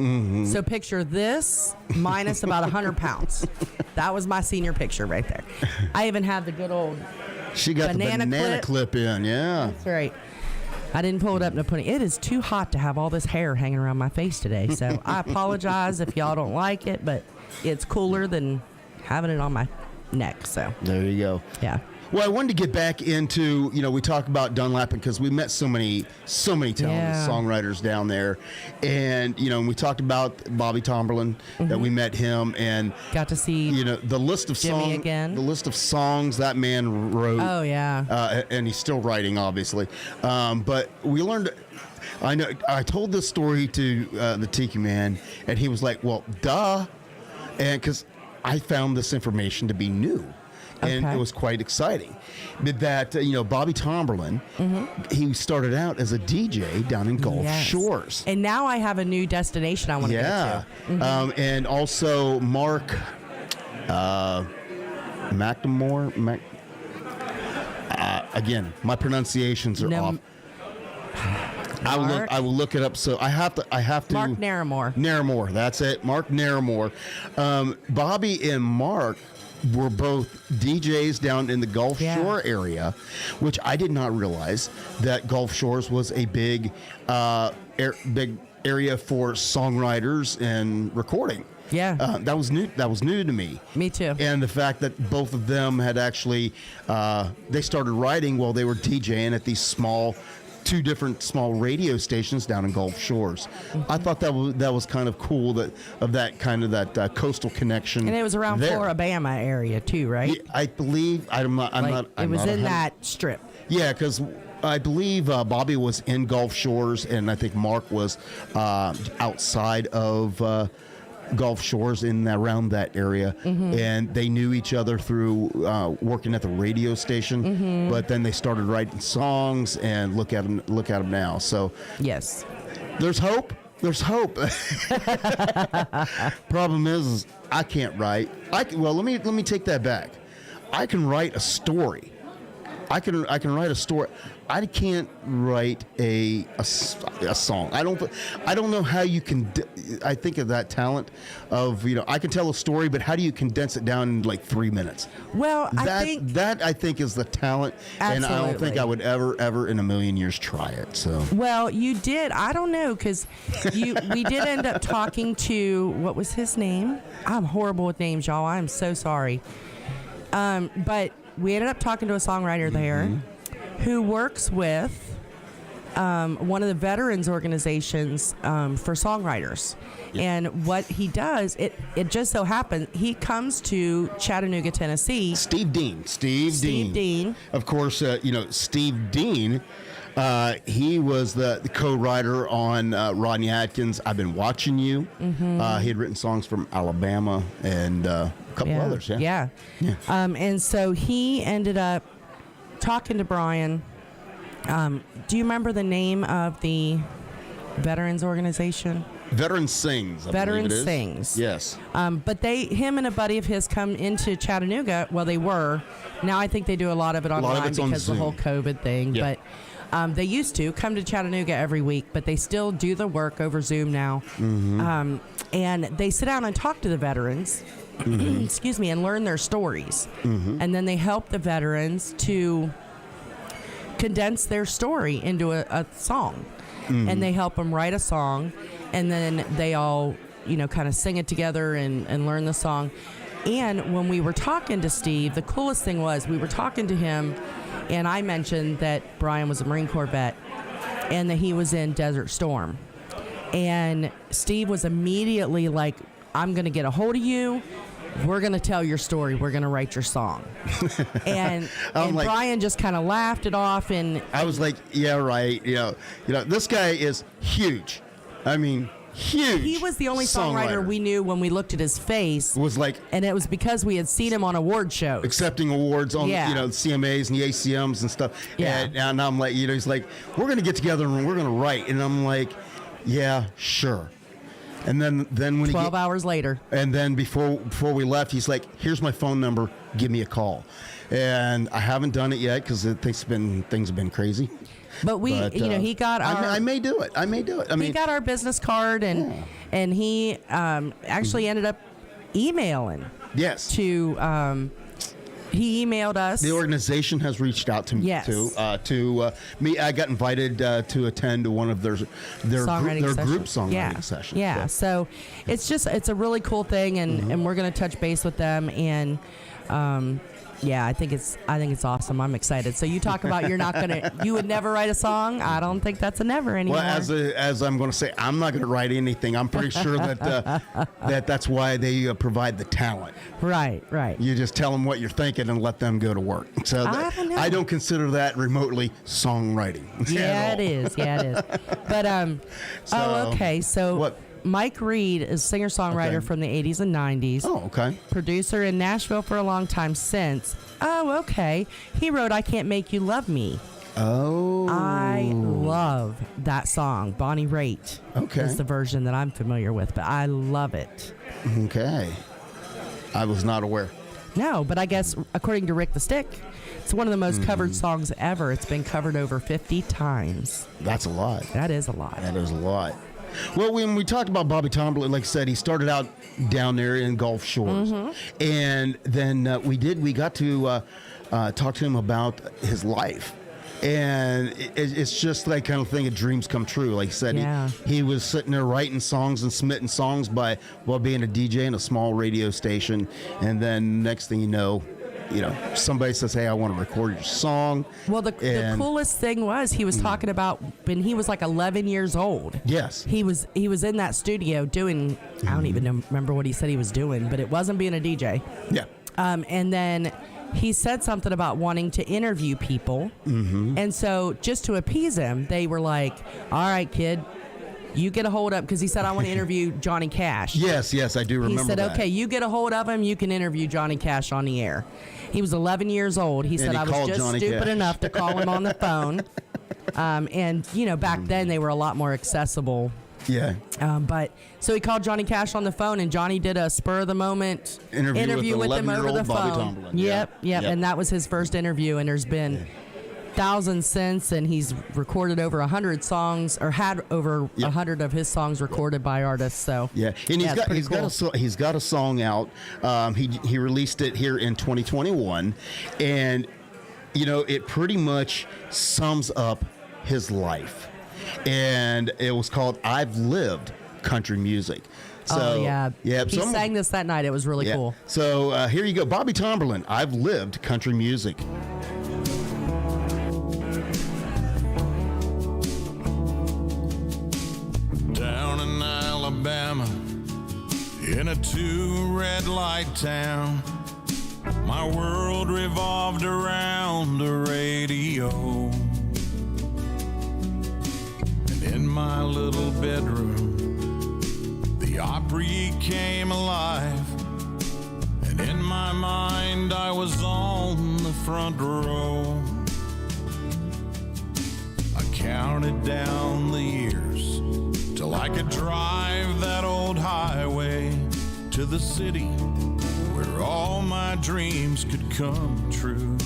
So picture this minus about 100 pounds. That was my senior picture right there. I even have the good old She got banana the banana clip in. Yeah. That's right. I didn't pull it up. No putting. It is too hot to have all this hair hanging around my face today. So I apologize if y'all don't like it, but it's cooler than having it on my neck. So There you go. yeah. Well, I wanted to get back into, we talk about Dunlap because we met so many talented Yeah. songwriters down there. And, and we talked about Bobby Tomberlin, that we met him, and Got to see. the list of Jimmy again. the list of songs that man wrote. Oh yeah. And he's still writing, obviously. But we learned. I know. I told this story to the Tiki Man, and he was like, "Well, duh," and because I found this information to be new. And Okay. it was quite exciting. But that, Bobby Tomberlin, he started out as a DJ down in Gulf Yes. Shores. And now I have a new destination I want to Yeah. go to. And also Mark McNamore. Again, my pronunciations are No, off. Mark? I will look it up. So I have to. Mark Naramore. Naramore, that's it. Mark Naramore. Bobby and Mark were both DJs down in the Gulf Yeah. Shore area, which I did not realize that Gulf Shores was a big area for songwriters and recording. Yeah. That was new. That was new to me. Me too. And the fact that both of them had actually they started writing while they were DJing at these two different small radio stations down in Gulf Shores. I thought that was kind of cool that coastal connection. And it was around there. Floribama area too, right? Yeah, I believe I'm not. It was in 100 that strip. Yeah, because I believe Bobby was in Gulf Shores, and I think Mark was outside of Gulf Shores in around that area, and they knew each other through working at the radio station. But then they started writing songs, and look at them now. So Yes. there's hope. There's hope. Problem is I can't write. Well, let me take that back. I can write a story. I can write a story. I can't write a song. I don't know how you can. I think of that talent of I can tell a story, but how do you condense it down in like 3 minutes? Well, I think is the talent, and I don't think Absolutely. I would ever in a million years try it. So Well, you did. I don't know because we did end up talking to what was his name? I'm horrible with names, y'all. I'm so sorry. But we ended up talking to a songwriter there who works with one of the veterans organizations for songwriters. And what he does, it just so happened, he comes to Chattanooga, Tennessee. Steve Dean. Steve Dean. Of course, Steve Dean, he was the co-writer on Rodney Atkins' I've Been Watching You. He had written songs from Alabama and a couple others. Yeah. And so he ended up talking to Brian. Do you remember the name of the veterans organization? Veterans Sings. I believe Veterans it is. Sings. Yes. But him and a buddy of his come into Chattanooga. Well, they were. Now I think they do a lot of it lot of online it's on because of the whole Zoom. COVID thing. Yeah. But they used to come to Chattanooga every week, but they still do the work over Zoom now. And they sit down and talk to the veterans, excuse me, and learn their stories. And then they help the veterans to condense their story into a song. And they help them write a song, and then they all, kind of sing it together and learn the song. And when we were talking to Steve, the coolest thing was we were talking to him, and I mentioned that Brian was a Marine Corps vet and that he was in Desert Storm. And Steve was immediately like, I'm going to get a hold of you. We're going to tell your story. We're going to write your song. And like- Brian just kind of laughed it off. And I was like, yeah, right. This guy is huge. I mean, huge. he was the only songwriter we knew when we looked at his face. was like And it was because we had seen him on award shows. accepting awards on Yeah. the CMAs and the ACMs and stuff. Yeah. And I'm like, he's like, we're gonna get together and we're gonna write. And I'm like, yeah, sure. And then when 12 hours later. And then before we left, he's like, "Here's my phone number. Give me a call." And I haven't done it yet because things have been crazy. But he got our. I may do it. I mean, he got our business card, and he actually ended up emailing. Yes. He emailed us. The organization has reached out to me. Yes. To me. I got invited to attend one of their group songwriting sessions. Yeah. So it's a really cool thing, and we're gonna touch base with them, and I think it's awesome. I'm excited. So you talk about you would never write a song. I don't think that's a never anymore. Well, as I'm going to say, I'm not going to write anything. I'm pretty sure that that's why they provide the talent. Right. You just tell them what you're thinking and let them go to work. So I don't consider that remotely songwriting. Yeah, it is. But okay. So what? Mike Reed is singer-songwriter from the 80s and 90s. Oh, okay. Producer in Nashville for a long time since. Oh, okay. He wrote I Can't Make You Love Me. Oh. I love that song. Bonnie Raitt is the version that I'm familiar with, but I love it. Okay. I was not aware. No, but I guess according to Rick the Stick, it's one of the most covered songs ever. It's been covered over 50 times. That's a lot. That is a lot. That is a lot. Well, when we talked about Bobby Tomblin, like I said, he started out down there in Gulf Shores. And then we got to talk to him about his life. And it's just that kind of thing, of dreams come true. Like I said, he was sitting there writing songs and submitting songs while being a DJ in a small radio station. And then next thing you know, somebody says, "Hey, I want to record your song." Well, the coolest thing was he was talking about when he was like 11 years old. Yes. He was in that studio doing, I don't even remember what he said he was doing, but it wasn't being a DJ. Yeah. And then he said something about wanting to interview people. And so just to appease him, they were like, "All right, kid, you get a hold of," because he said, "I want to interview Johnny Cash." Yes, I do remember He said, that. "Okay, you get a hold of him, you can interview Johnny Cash on the air." He was 11 years old. He said, "I was just Johnny stupid Cash. enough to call him on the phone." And, back then they were a lot more accessible. Yeah. But so he called Johnny Cash on the phone, and Johnny did a spur of the moment interview with him over the Bobby phone. Tomblin. Yep. And that was his first interview, and there's been thousands since, and he's recorded over 100 songs, or had over 100 of his songs recorded by artists. So and he's got a song out. He released it here in 2021, and it pretty much sums up his life. And it was called "I've Lived Country Music." So, he sang this that night. It was really cool. So here you go, Bobby Tomblin, "I've Lived Country Music." Down in Alabama, in a 2-red light town, my world revolved around the radio. And in my little bedroom, the Opry came alive. And in my mind, I was on the front row. I counted down the years till I could drive that old highway to the city where all my dreams could come true.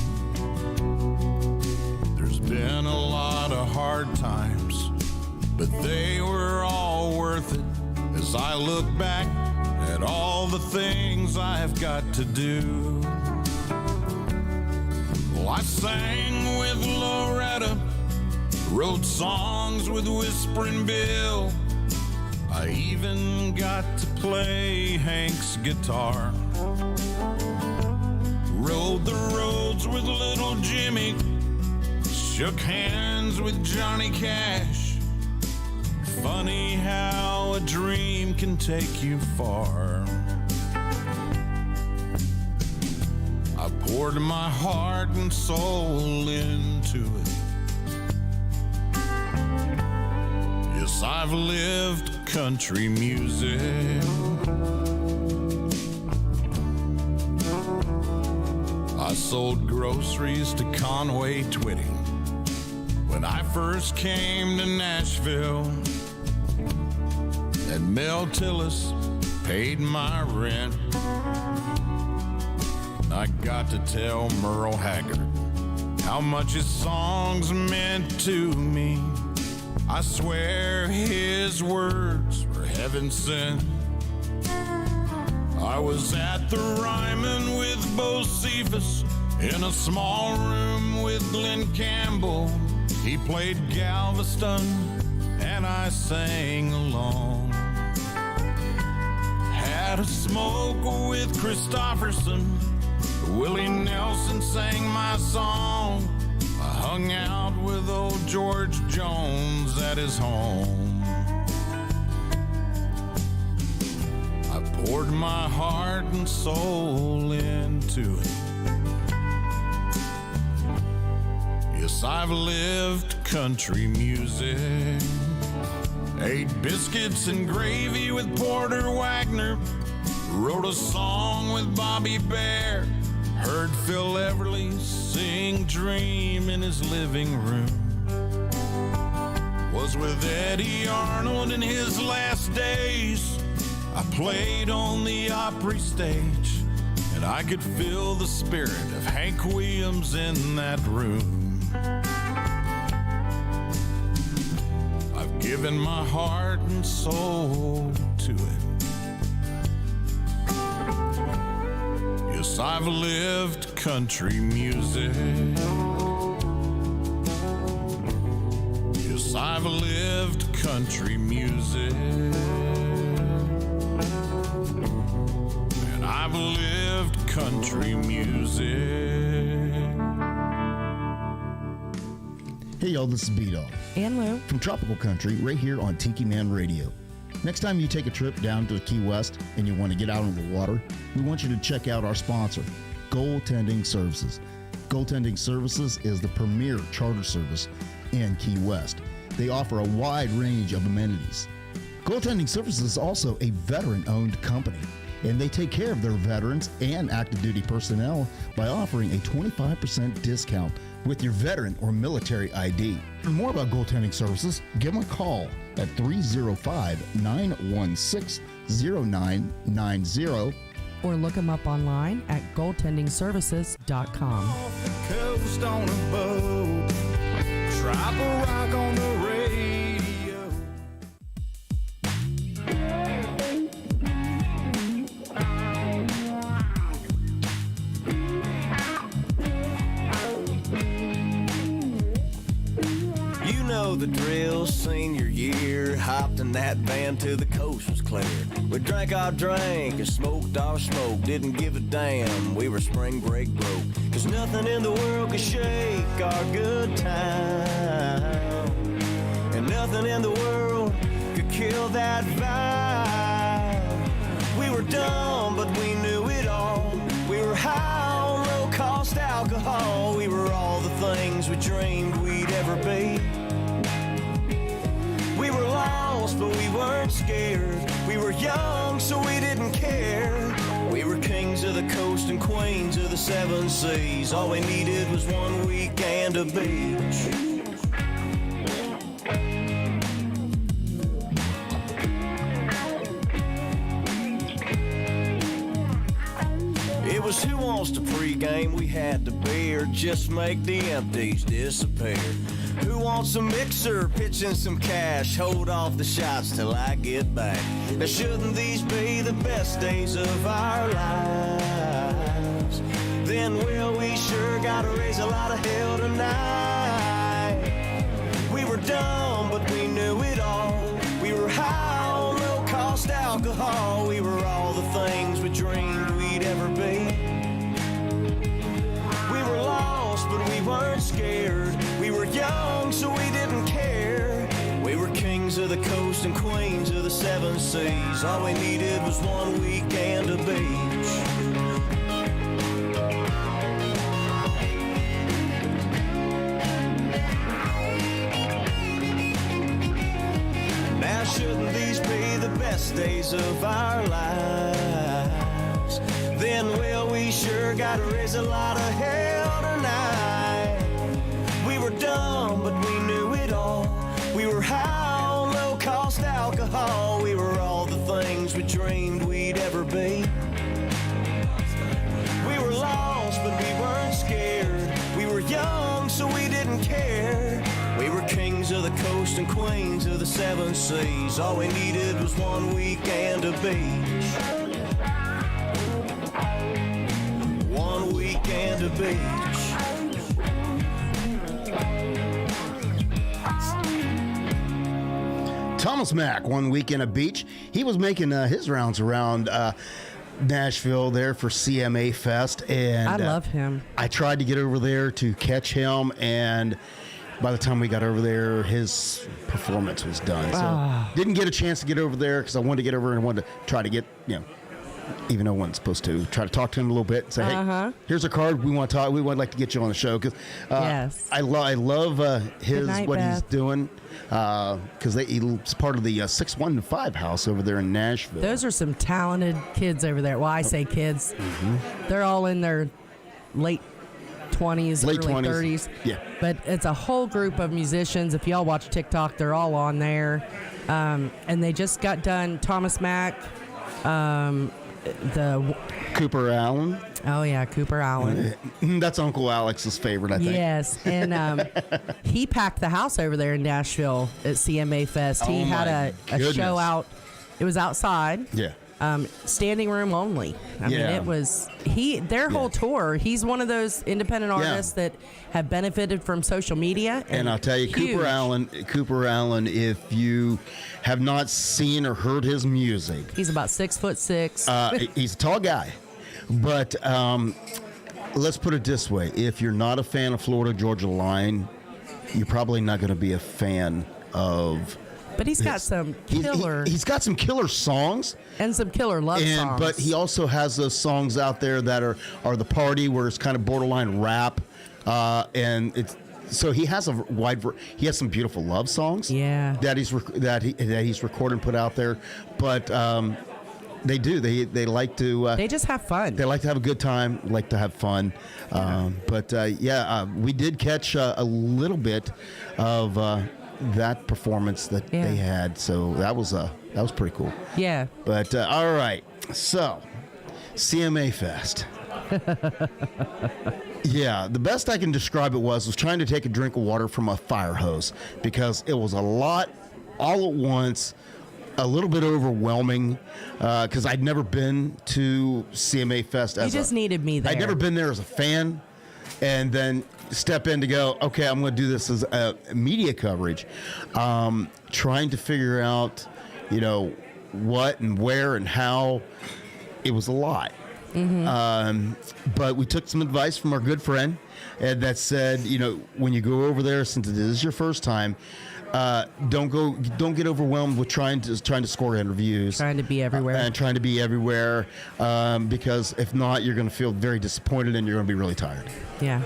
There's been a lot of hard times, but they were all worth it as I look back at all the things I've got to do. Well, I sang with Loretta, wrote songs with Whispering Bill. I even got to play Hank's guitar. Rode the roads with little Jimmy, shook hands with Johnny Cash. Funny how a dream can take you far. I poured my heart and soul into it. Yes, I've lived country music. I sold groceries to Conway Twitty when I first came to Nashville. that Mel Tillis paid my rent. I got to tell Merle Haggard how much his songs meant to me. I swear his words were heaven sent. I was at the Ryman with Bo Cephas in a small room with Glenn Campbell. He played Galveston and I sang along. Had a smoke with Christopherson. Willie Nelson sang my song. I hung out with old George Jones at his home. I poured my heart and soul into it. Yes, I've lived country music. Ate biscuits and gravy with Porter Wagner. Wrote a song with Bobby Bare. Heard Phil Everly sing Dream in his living room. Was with Eddie Arnold in his last days. I played on the Opry stage, and I could feel the spirit of Hank Williams in that room. I've given my heart and soul to it. Yes, I've lived country music. Yes, I've lived country music. And I've lived country music. Hey y'all, this is B-Dawg And Lou. from Tropical Country right here on Tiki Man Radio. Next time you take a trip down to Key West and you want to get out on the water, we want you to check out our sponsor, Goaltending Services. Goaltending Services is the premier charter service in Key West. They offer a wide range of amenities. Goaltending Services is also a veteran-owned company, and they take care of their veterans and active duty personnel by offering a 25% discount with your veteran or military ID. For more about Goaltending Services, give them a call at 305-916-0990. Or look them up online at goaltendingservices.com. Off the coast on a boat, tribal rock on the radio. You know the drill, senior year, hopped in that van till the coast was clear. We drank our drink and smoked our smoke, didn't give a damn, we were spring break broke. Cause nothing in the world could shake our good time, and nothing in the world could kill that vibe. We were dumb, but we knew it all. We were high on low-cost alcohol. We were all the things we dreamed we'd ever be. We were lost, but we weren't scared. We were young, so we didn't care. We were kings of the coast and queens of the seven seas. All we needed was 1 week and a beach. It was who wants to pregame, we had to beer, just make the empties disappear. Who wants a mixer, pitching some cash, hold off the shots till I get back. Now shouldn't these be the best days of our lives? Then well, we sure gotta raise a lot of hell tonight. We were dumb, but we knew it all. We were high on low-cost alcohol. We were all the things we dreamed we'd ever be. We were lost, but we weren't scared. We were young, so we didn't care. We were kings of the coast and queens of the seven seas. All we needed was 1 week and a beach. Now shouldn't these be the best days of our lives? Then well, we sure gotta raise a lot of hell tonight. We were dumb, but we knew it all. We were high on low-cost alcohol. We were all kings and queens of the 7 seas. All we needed was 1 weekend of beach. 1 weekend of beach. Thomas Mack, 1 weekend of beach. He was making his rounds around Nashville there for CMA Fest, and I love him. I tried to get over there to catch him, and by the time we got over there, his performance was done. So didn't get a chance to get over there because I wanted to get over and wanted to try to get, even though I wasn't supposed to, try to talk to him a little bit and say, hey, here's a card. We want to talk. We would like to get you on the show because yes. I love his night, what Beth. he's doing because he's part of the 615 house over there in Nashville. Those are some talented kids over there. Well, I say kids. They're all in their late 20s, Late early 20s. 30s. Yeah. But it's a whole group of musicians. If y'all watch TikTok, they're all on there. And they just got done. Thomas Mack, Cooper Allen. Oh, yeah, Cooper Allen. That's Uncle Alex's favorite, I think. Yes, and he packed the house over there in Nashville at CMA Fest. He Oh, had my a goodness. show out. It was outside. Yeah. Standing room only. I mean, Yeah. it was their whole tour. He's one of those independent artists that have benefited from social media. And I'll tell you, huge. Cooper Allen, if you have not seen or heard his music, He's about 6'6". he's a tall guy. But let's put it this way. If you're not a fan of Florida Georgia Line, you're probably not going to be a fan of... But he's got some killer He's got some killer songs. and some killer love songs. But he also has those songs out there that are the party where it's kind of borderline rap. And it's... So he has he has some beautiful love songs. Yeah. That he's recorded and put out there. But... They like to. They just have fun. They like to have a good time. Like to have fun. We did catch a little bit of that performance that they had. So that was pretty cool. Yeah. But all right. So CMA Fest. Yeah, the best I can describe it was trying to take a drink of water from a fire hose because it was a lot all at once. A little bit overwhelming because I'd never been to CMA Fest. You just needed me there. I'd never been there as a fan, and then step in to go, okay, I'm going to do this as media coverage. Trying to figure out, what and where and how. It was a lot. But we took some advice from our good friend that said, when you go over there, since it is your first time, don't get overwhelmed with trying to score interviews, Trying to be everywhere. and trying to be everywhere, because if not, you're going to feel very disappointed and you're going to be really tired. Yeah.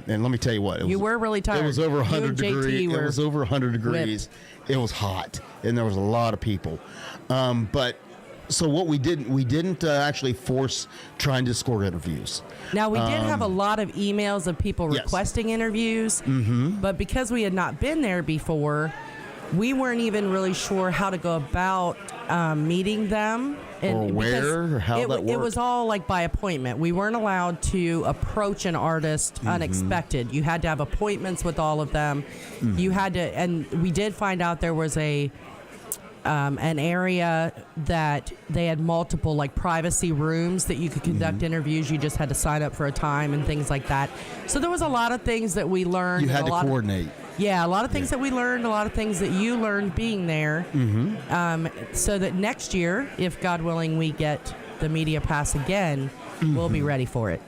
And let me tell you what, You were really tired. It was over You 100 and JT degrees. It were was over 100 degrees. It was hot, and there was a lot of people. So what we didn't actually force trying to score interviews. Now, we did have a lot of emails of people Yes. requesting interviews, but because we had not been there before, we weren't even really sure how to go about meeting them. Or where, because or how that It worked. was all like by appointment. We weren't allowed to approach an artist unexpected. You had to have appointments with all of them. You had to, and we did find out there was an area that they had multiple like privacy rooms that you could conduct interviews. You just had to sign up for a time and things like that. So there was a lot of things that we learned. You had and to coordinate. A lot of things that we learned, a lot of things that you learned being there. So that next year, if God willing, we get the media pass again, we'll be ready for it.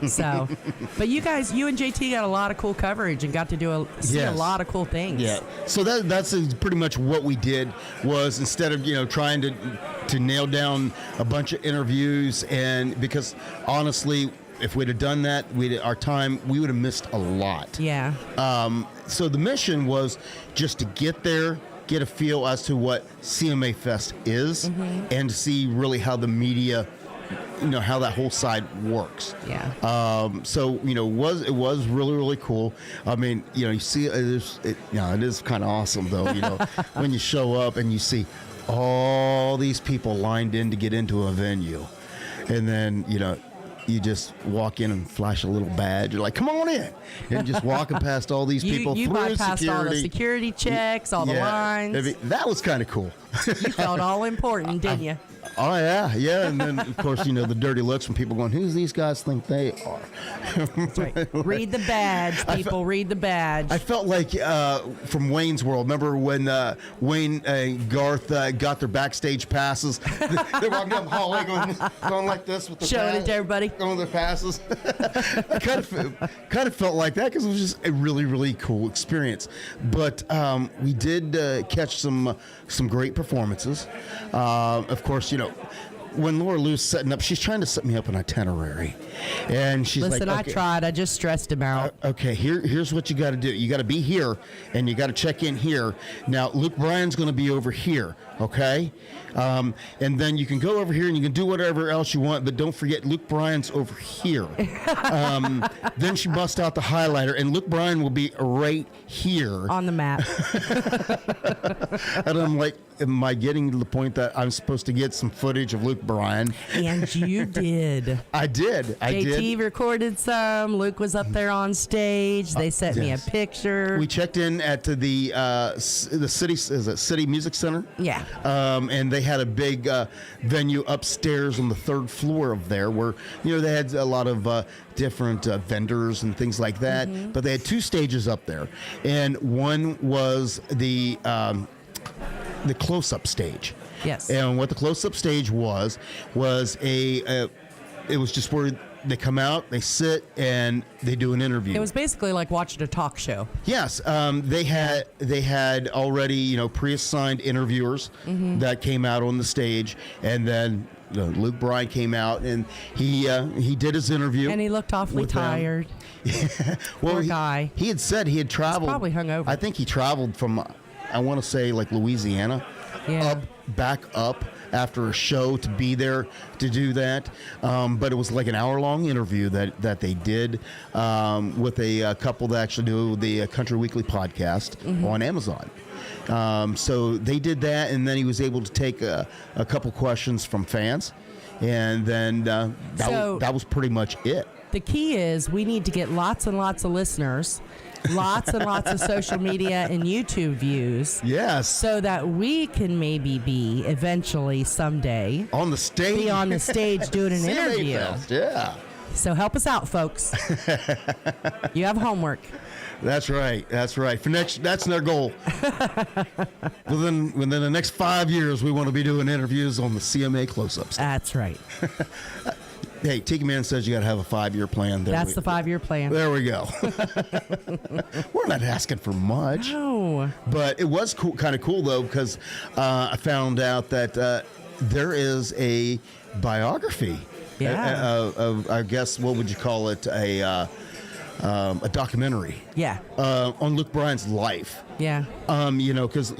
So, but you guys, you and JT got a lot of cool coverage and got to see a Yes. lot of cool things. Yeah. So that's pretty much what we did was instead of trying to nail down a bunch of interviews, and because honestly, if we'd have done that, we would have missed a lot. Yeah. So the mission was just to get there, get a feel as to what CMA Fest is, and to see really how the media, how that whole side works. Yeah. So it was really, really cool. I mean, you see, it is kind of awesome though. When you show up and you see all these people lined in to get into a venue, and then you just walk in and flash a little badge. You're like, come on in. And just walking past all these people You through bypassed security. all the security checks, all the lines. That was kind of cool. You felt all important, didn't you? Oh, yeah. And then, of course, the dirty looks from people going, who's these guys think they are? That's right. Read the badge, people. Read the badge. I felt like from Wayne's World. Remember when Wayne and Garth got their backstage passes? They're walking down the hallway going like this with the Showing it to everybody. Going their passes. I kind of felt like that because it was just a really, really cool experience. But we did catch some great performances. Of course, when Laura Lou's setting up, she's trying to set me up an itinerary. And she's Listen, like, okay, I tried. I just stressed him out. Okay, here's what you got to do. You got to be here, and you got to check in here. Now, Luke Bryan's going to be over here, okay? And then you can go over here, and you can do whatever else you want, but don't forget Luke Bryan's over here. Then she busts out the highlighter, and Luke Bryan will be right here. On the map. And I'm like, am I getting to the point that I'm supposed to get some footage of Luke Bryan? And you did. I did. JT recorded some. Luke was up there on stage. They sent me a picture. We checked in at the City Music Center. Yeah. And they had a big venue upstairs on the third floor of there where, they had a lot of different vendors and things like that. Mm-hmm. But they had two stages up there. And one was the close-up stage. Yes. And what the close-up stage was it was just where they come out, they sit, and they do an interview. It was basically like watching a talk show. Yes, they had already pre-assigned interviewers that came out on the stage, and then Luke Bryan came out and he did his interview. And he looked awfully tired. Well, Poor guy. He had said he had traveled. He's probably hungover. I think he traveled from, I want to say like Louisiana, back up after a show to be there to do that. But it was like an hour-long interview that they did with a couple that actually do the Country Weekly podcast on Amazon. So they did that, and then he was able to take a couple questions from fans, and then that was pretty much it. The key is we need to get lots and lots of listeners, lots and lots of social media and YouTube views. Yes. So that we can maybe be eventually someday on the stage. Be on the stage doing an CMA interview. Fest, yeah. So help us out, folks. You have homework. That's right. That's their goal. Within the next 5 years, we want to be doing interviews on the CMA close-ups. That's right. Hey, Tiki Man says you got to have a 5-year plan. That's the 5-year plan. There we go. We're not asking for much. No. But it was kind of cool, though, because I found out that there is a biography. Yeah. I guess, what would you call it? A documentary. Yeah. On Luke Bryan's life. Yeah. Because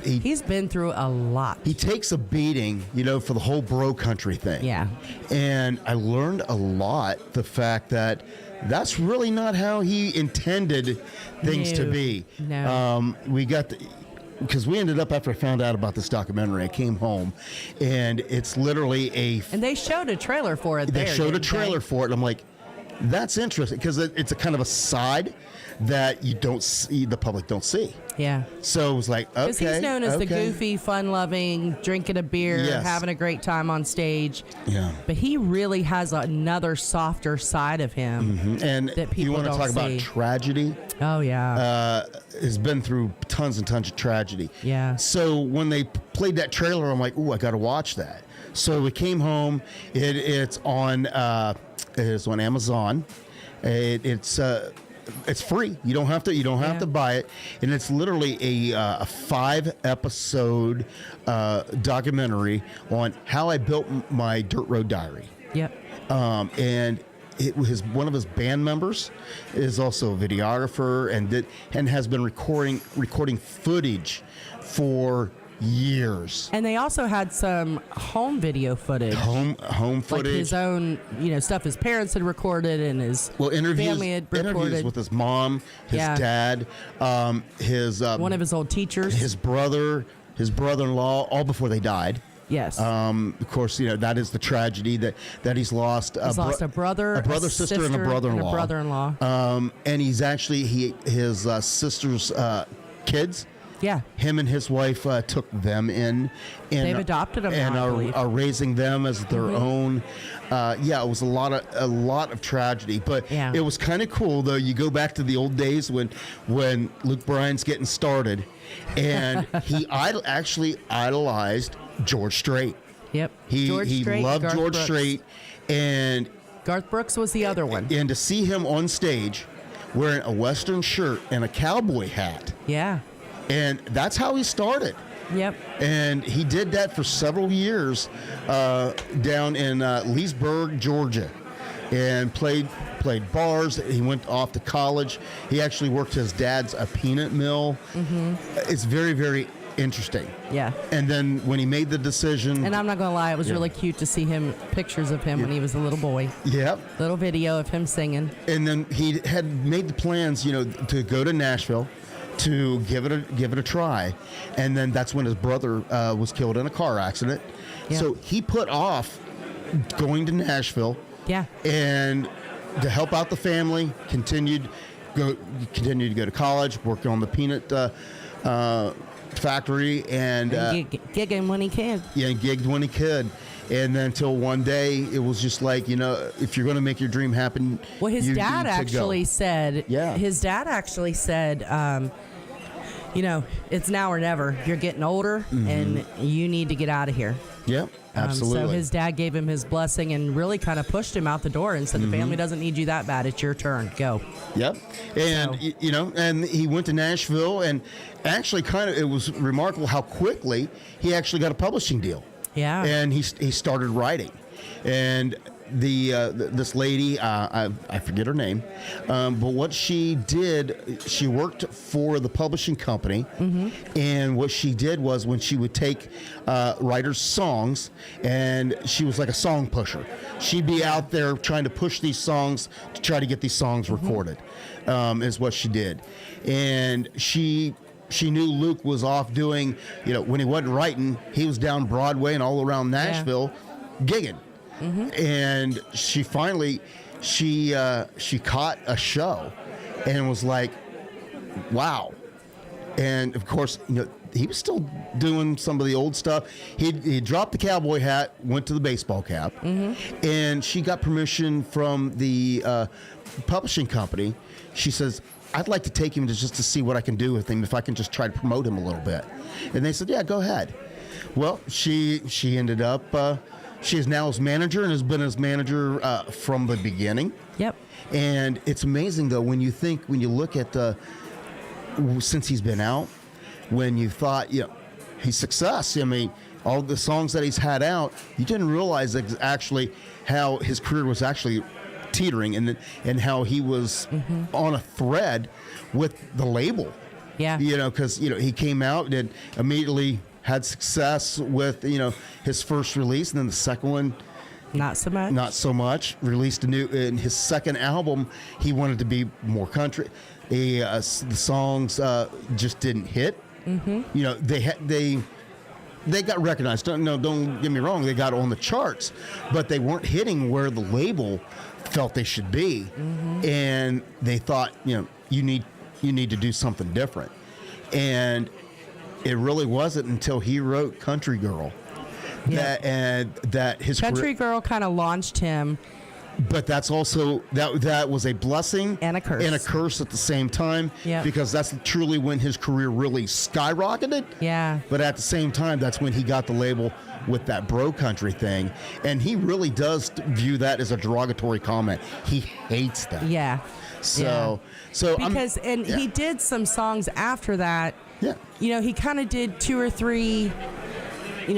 he's been through a lot. He takes a beating, for the whole bro country thing. Yeah. And I learned a lot, the fact that that's really not how he intended things to be. No. Because we ended up, after I found out about this documentary, I came home, and it's literally And they showed a trailer for it. They showed a trailer for it, and I'm like, that's interesting, because it's a kind of a side that you don't see, the public don't see. Yeah. So it was like, okay. Because he's known as the goofy, fun-loving, drinking a beer, having a great time on stage. Yeah. But he really has another softer side of him And that people you want to don't talk see. about tragedy? Oh, yeah. Has been through tons and tons of tragedy. Yeah. So when they played that trailer, I'm like, ooh, I got to watch that. So we came home. It's on Amazon. It's free. You don't have to buy it, and it's literally a 5-episode documentary on how I built my dirt road diary. Yep. And one of his band members is also a videographer and has been recording footage. footage for years. And they also had some home video footage. Home footage. Like his own, stuff his parents had recorded and his family had recorded. Interviews with his mom, his dad, his... one of his old teachers. His brother, his brother-in-law, all before they died. Yes. Of course, that is the tragedy that he's lost. He's lost a brother, sister, and a brother-in-law. And a brother-in-law. And he's actually his sister's kids. Yeah. Him and his wife took them in. And, they've adopted them and now, I believe. are raising them as their own. It was a lot of tragedy, but Yeah. it was kind of cool though. You go back to the old days when Luke Bryan's getting started, and he actually idolized George Strait. Yep. He loved Garth George Brooks. Strait, and Garth Brooks was the other one. to see him on stage wearing a Western shirt and a cowboy hat, Yeah. and that's how he started. Yep. And he did that for several years down in Leesburg, Georgia, and played bars. He went off to college. He actually worked his dad's a peanut mill. It's very, very interesting. Yeah. And then when he made the decision, And I'm not gonna lie, it was Yeah. really cute to see pictures of him when he was a little boy. yep. Little video of him singing. And then he had made the plans, to go to Nashville to give it a try. And then that's when his brother was killed in a car accident. Yeah. So he put off going to Nashville. Yeah. And to help out the family, continued to go to college, working on the peanut factory, and gigging when he can. gigged when he could. And then until one day, it was just like, if you're going to make your dream happen, Well, his you dad need to actually go. said. Yeah. His dad actually said, it's now or never. You're getting older, and you need to get out of here. Yep, absolutely. So his dad gave him his blessing and really kind of pushed him out the door and said, the family doesn't need you that bad. It's your turn. Go. Yep. And, So- and he went to Nashville, and actually it was remarkable how quickly he actually got a publishing deal. Yeah. And he started writing. And this lady, I forget her name, but what she did, she worked for the publishing company, and what she did was when she would take writers' songs, and she was like a song pusher. She'd be out there trying to push these songs to try to get these songs recorded, is what she did. And she knew Luke was off doing, when he wasn't writing, he was down Broadway and all around Nashville gigging. And she finally, she caught a show and was like, wow. And of course, he was still doing some of the old stuff. He dropped the cowboy hat, went to the baseball cap, and she got permission from the publishing company. She says, I'd like to take him just to see what I can do with him, if I can just try to promote him a little bit. And they said, yeah, go ahead. Well, she ended up, she is now his manager and has been his manager from the beginning. Yep. And it's amazing, though, when you look at since he's been out, when you thought, his success, all the songs that he's had out, you didn't realize actually how his career was actually teetering and how he was on a thread with the label. Yeah. Because he came out and immediately had success with his first release, and then the second one Not so much. Released in his second album, he wanted to be more country. The songs just didn't hit. They got recognized. Don't get me wrong, they got on the charts, but they weren't hitting where the label felt they should be, and they thought, you need to do something different. And it really wasn't until he wrote Country Girl that his Country Girl kind of launched him. But that's also that was a blessing and a curse at the same time. Yeah. Because that's truly when his career really skyrocketed. Yeah. But at the same time, that's when he got the label with that bro country thing, and he really does view that as a derogatory comment. He hates that. Yeah. So because he did some songs after that. Yeah. He kind of did 2 or 3.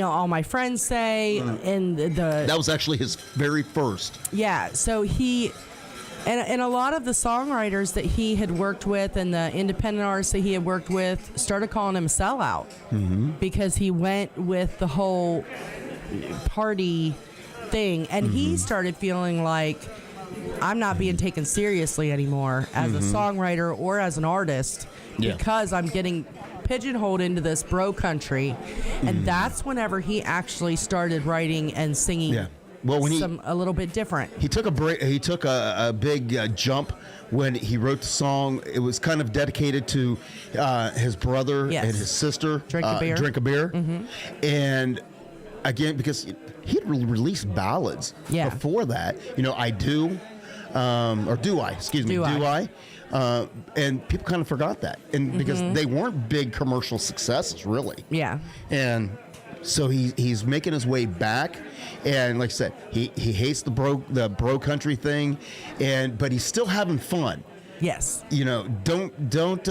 All My Friends Say, and that was actually his very first. Yeah, so he, and a lot of the songwriters that he had worked with and the independent artists that he had worked with started calling him a sellout because he went with the whole party thing, and he started feeling like, I'm not being taken seriously anymore as a songwriter or as an artist because I'm getting pigeonholed into this bro country, and that's whenever he actually started writing and singing. Yeah. Well, when a little bit different. he took a break, he took a big jump when he wrote the song. It was kind of dedicated to his brother Yes. and his sister. Drink a Beer. Drink a Beer. And again, because he'd released ballads Yeah. before that. I Do, or Do I? Excuse me, Do I. And people kind of forgot that, and because they weren't big commercial successes, really. Yeah. And so he's making his way back, and like I said, he hates the bro country thing, but he's still having fun. Yes. Don't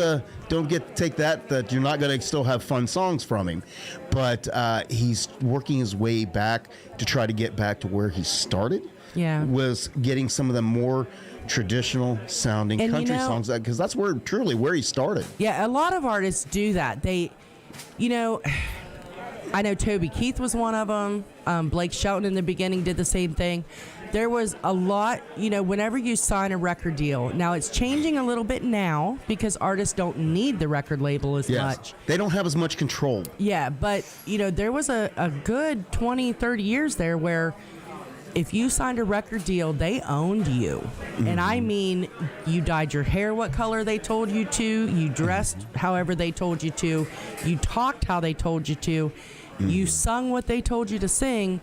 take that you're not going to still have fun songs from him, but he's working his way back to try to get back to where he started. Yeah. Was getting some of the more traditional sounding And country songs, because that's truly where he started. Yeah, a lot of artists do that. I know Toby Keith was one of them. Blake Shelton in the beginning did the same thing. There was a lot, whenever you sign a record deal. Now, it's changing a little bit now because artists don't need the record label as much. They don't have as much control. Yeah, but, there was a good 20, 30 years there where if you signed a record deal, they owned you. And I mean, you dyed your hair what color they told you to, you dressed however they told you to, you talked how they told you to, you sung what they told you to sing,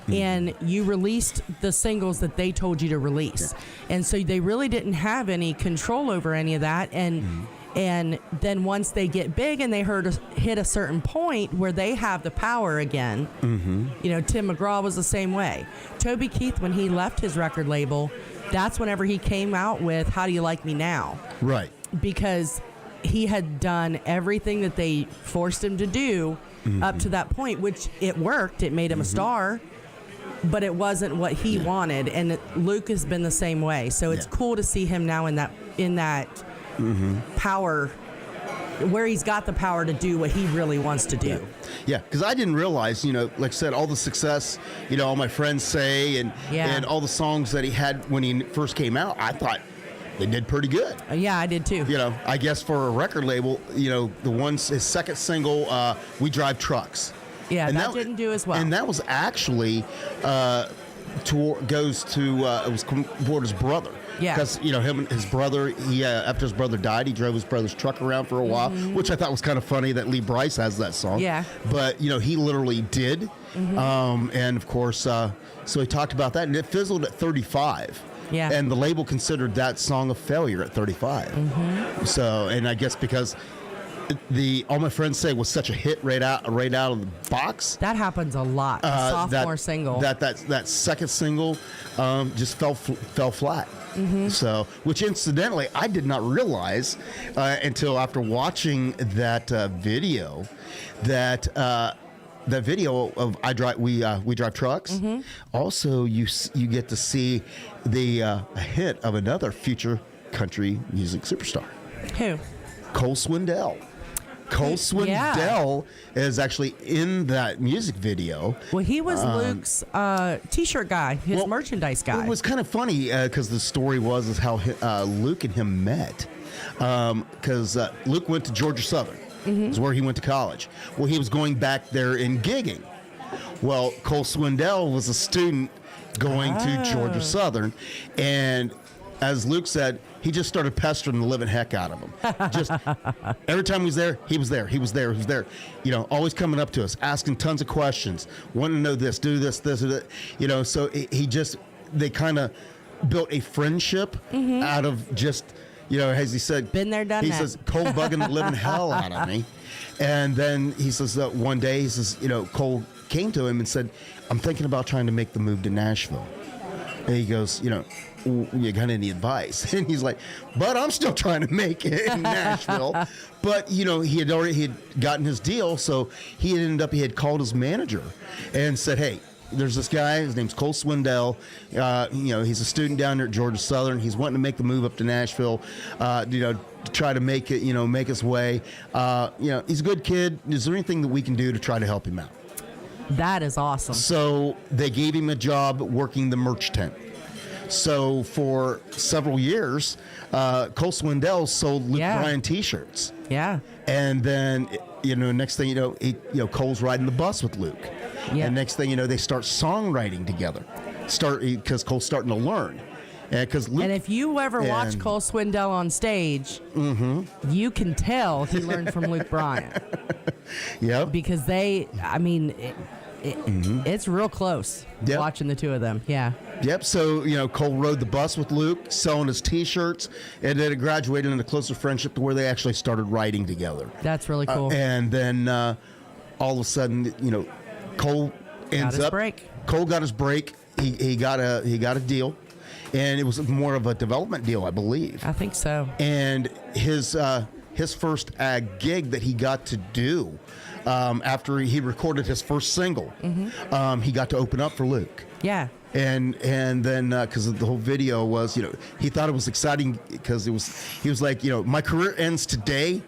and you released the singles that they told you to release. And so they really didn't have any control over any of that. And then once they get big and they hit a certain point where they have the power again, Tim McGraw was the same way. Toby Keith, when he left his record label, that's whenever he came out with How Do You Like Me Now? Right. Because he had done everything that they forced him to do up to that point, which it worked. It made him a star, but it wasn't what he wanted. And Luke has been the same way. So it's cool to see him now in that power, where he's got the power to do what he really wants to do. Yeah, because I didn't realize, like I said, all the success, all my friends say, and all the songs that he had when he first came out, I thought they did pretty good. Yeah, I did too. I guess for a record label, his second single, We Drive Trucks. Yeah, and that didn't do as well. And that was actually goes to it was toward his brother. Yeah. Because him and his brother, after his brother died, he drove his brother's truck around for a while, which I thought was kind of funny that Lee Brice has that song. Yeah. But he literally did, and of course, so he talked about that, and it fizzled at 35. Yeah. And the label considered that song a failure at 35. So, and I guess because All My Friends Say was such a hit right out of the box. That happens a lot. The sophomore single. That second single just fell flat. So, which incidentally, I did not realize until after watching that video that video of We Drive Trucks. Also, you get to see the hit of another future country music superstar. Who? Cole Swindell. Cole Swindell is actually in that music video. Well, he was Luke's T-shirt guy, his merchandise guy. It was kind of funny because the story is how Luke and him met. Because Luke went to Georgia Southern. Is where he went to college. Well, he was going back there and gigging. Well, Cole Swindell was a student going to Georgia Southern, and as Luke said, he just started pestering the living heck out of him. Just every time he was there, he was there. He was there. He was there. Always coming up to us, asking tons of questions, wanting to know this, do this, this, or that. So they kind of built a friendship out of just. As he said, been there, done that. He says, Cole bugging the living hell out of me. And then he says that one day, he says, Cole came to him and said, I'm thinking about trying to make the move to Nashville. And he goes, you got any advice? And he's like, but I'm still trying to make it in Nashville. But, he had gotten his deal. So he had called his manager and said, hey, there's this guy, his name's Cole Swindell. He's a student down there at Georgia Southern. He's wanting to make the move up to Nashville, to try to make it, make his way. He's a good kid. Is there anything that we can do to try to help him out? That is awesome. So they gave him a job working the merch tent. So for several years, Cole Swindell sold Luke Yeah. Bryan T-shirts. Yeah. And then, next thing you know, Cole's riding the bus with Luke. Yeah. And next thing you know, they start songwriting together. Because Cole's starting to learn. Because Luke, And if you ever watch and- Cole Swindell on stage, you can tell he learned from Luke Bryan yep. because it's real close Yep. watching the two of them. Yeah. Yep. So, Cole rode the bus with Luke, selling his T-shirts, and then it graduated into closer friendship to where they actually started writing together. That's really cool. And then all of a sudden, Cole ends his up. break. Cole got his break. He got a deal, and it was more of a development deal, I believe. I think so. And his first gig that he got to do after he recorded his first single, he got to open up for Luke. Yeah. And then because the whole video was, he thought it was exciting because he was like, my career ends today.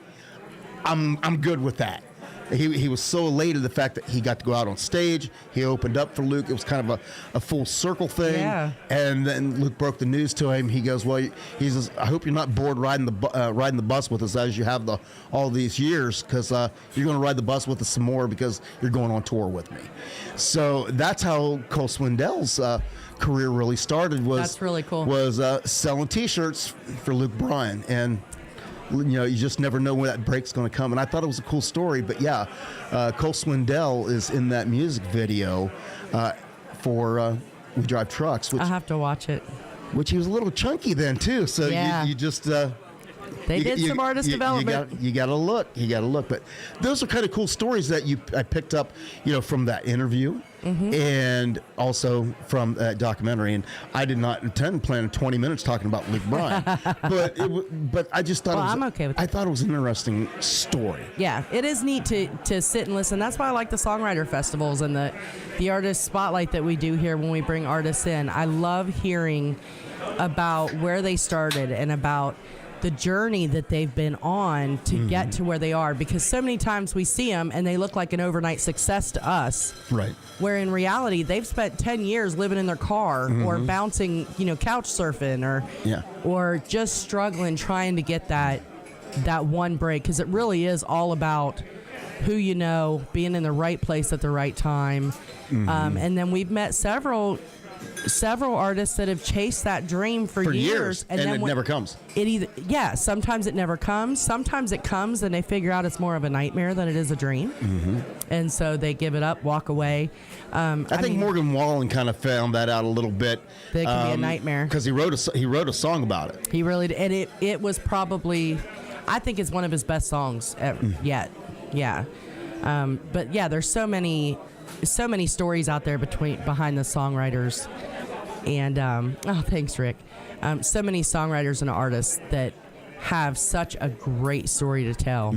I'm good with that. He was so elated the fact that he got to go out on stage. He opened up for Luke. It was kind of a full circle thing. Yeah. And then Luke broke the news to him. He goes, well, he says, I hope you're not bored riding the bus with us as you have all these years, because you're going to ride the bus with us some more because you're going on tour with me. So that's how Cole Swindell's career really started. That's really cool. Was selling T-shirts for Luke Bryan. And you just never know when that break's going to come. And I thought it was a cool story. But yeah, Cole Swindell is in that music video for We Drive Trucks. Which, I have to watch it. Which he was a little chunky then too. So Yeah. you just They did some artist development. You got to look. But those are kind of cool stories that I picked up, from that interview and also from that documentary. And I did not intend planning 20 minutes talking about Luke Bryan, but I just thought I'm okay with that. I thought it was an interesting story. Yeah, it is neat to sit and listen. That's why I like the songwriter festivals and the artist spotlight that we do here when we bring artists in. I love hearing about where they started and about the journey that they've been on to get to where they are, because so many times we see them and they look like an overnight success to us. Right. Where in reality, they've spent 10 years living in their car or bouncing, couch surfing or just struggling trying to get that one break, because it really is all about who you know, being in the right place at the right time. And then we've met several artists that have chased that dream for years and then it never comes. Sometimes it never comes. Sometimes it comes and they figure out it's more of a nightmare than it is a dream. And so they give it up, walk away. I think Morgan Wallen kind of found that out a little bit. That it can be a nightmare because he wrote a song about it. He really did, and it was probably, I think it's one of his best songs yet. Yeah. But yeah, there's so many stories out there behind the songwriters, and thanks, Rick. So many songwriters and artists that have such a great story to tell.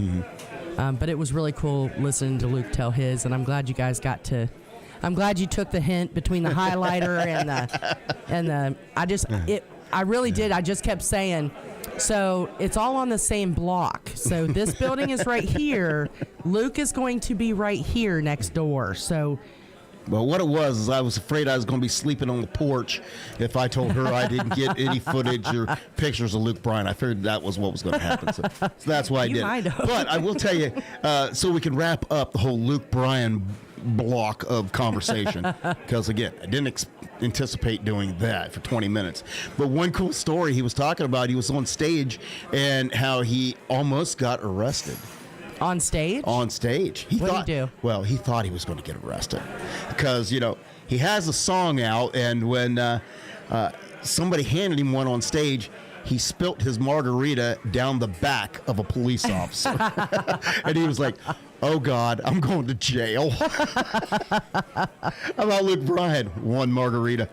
But it was really cool listening to Luke tell his, and I'm glad you guys I'm glad you took the hint between the highlighter and the. I really did. I just kept saying. So it's all on the same block. So this building is right here. Luke is going to be right here next door. So, well, what it was is I was afraid I was going to be sleeping on the porch if I told her I didn't get any footage or pictures of Luke Bryan. I figured that was what was going to happen. So that's why I did. But I will tell you, so we can wrap up the whole Luke Bryan block of conversation, because again, I didn't anticipate doing that for 20 minutes. But one cool story he was talking about, he was on stage and how he almost got arrested. On stage? On stage. What did he do? Well, he thought he was going to get arrested because, he has a song out, and when somebody handed him one on stage, he spilt his margarita down the back of a police officer. And he was like, oh, God, I'm going to jail. How about Luke Bryan? One margarita.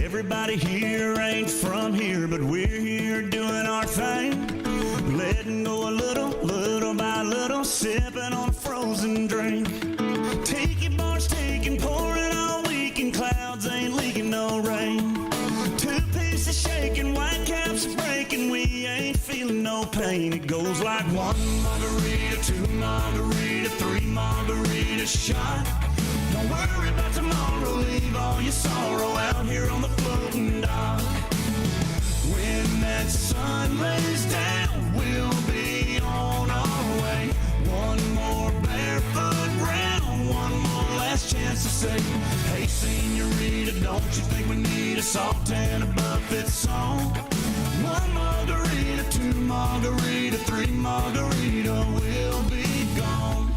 Everybody here ain't from here, but we're here doing our thing. Letting go a little by little, sipping on a frozen drink. Tiki bars taking, pouring all week, and clouds ain't leaking no rain. Two pieces shaking, white caps breaking, we ain't feeling no pain. It goes like one margarita 2 margarita, 3 margarita shot. Don't worry about tomorrow, leave all your sorrow out here on the floating dock. When that sun lays down, we'll be on our way. One more barefoot round, one more last chance to say, hey senorita, don't you think we need a salt and a buffet song? 1 margarita, 2 margarita, 3 margarita, we'll be gone.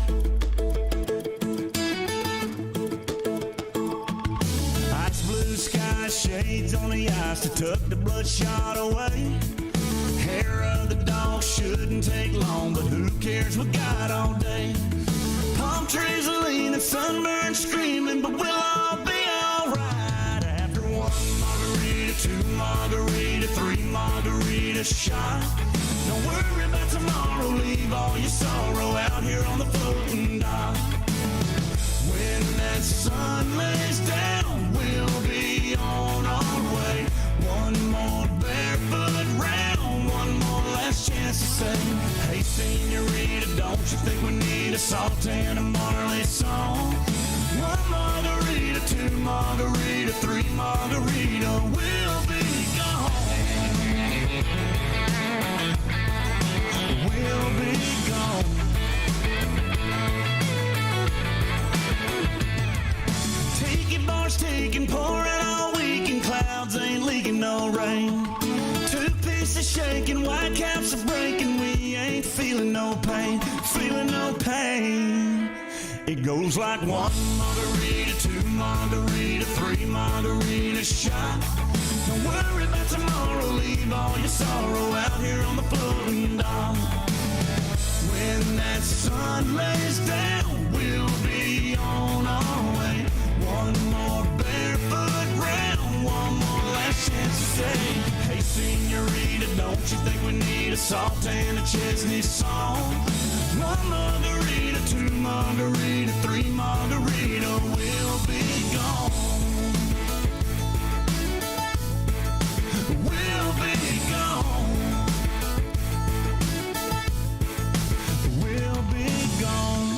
Ice blue sky, shades on the ice to tuck the bloodshot away. Hair of the dog shouldn't take long, but who cares, we got all day. Palm trees are leaning, sunburned screaming, but we'll all be alright. After 1 margarita, 2 margarita, 3 margarita shot. Don't worry about tomorrow, leave all your sorrow out here on the floating dock. When that sun lays down, we'll be on our way. One more barefoot round, one more last chance to say, hey senorita, don't you think we need a salt and a Marley song? 1 margarita, 2 margarita, 3 margarita, we'll be gone. We'll be gone. Tiki bars taking, pouring all week, and clouds ain't leaking no rain. 2 pieces shaking, white caps are breaking, we ain't feeling no pain, feeling no pain. It goes like 1 margarita, 2 margarita, 3 margarita shot. Don't worry about tomorrow, leave all your sorrow out here on the floating dock. When that sun lays down, we'll be on our way. 1 more barefoot round, 1 more last chance to say, hey senorita, don't you think we need a salt and a Chesney song? 1 margarita, 2 margarita, 3 margarita, we'll be gone. We'll be gone. We'll be gone.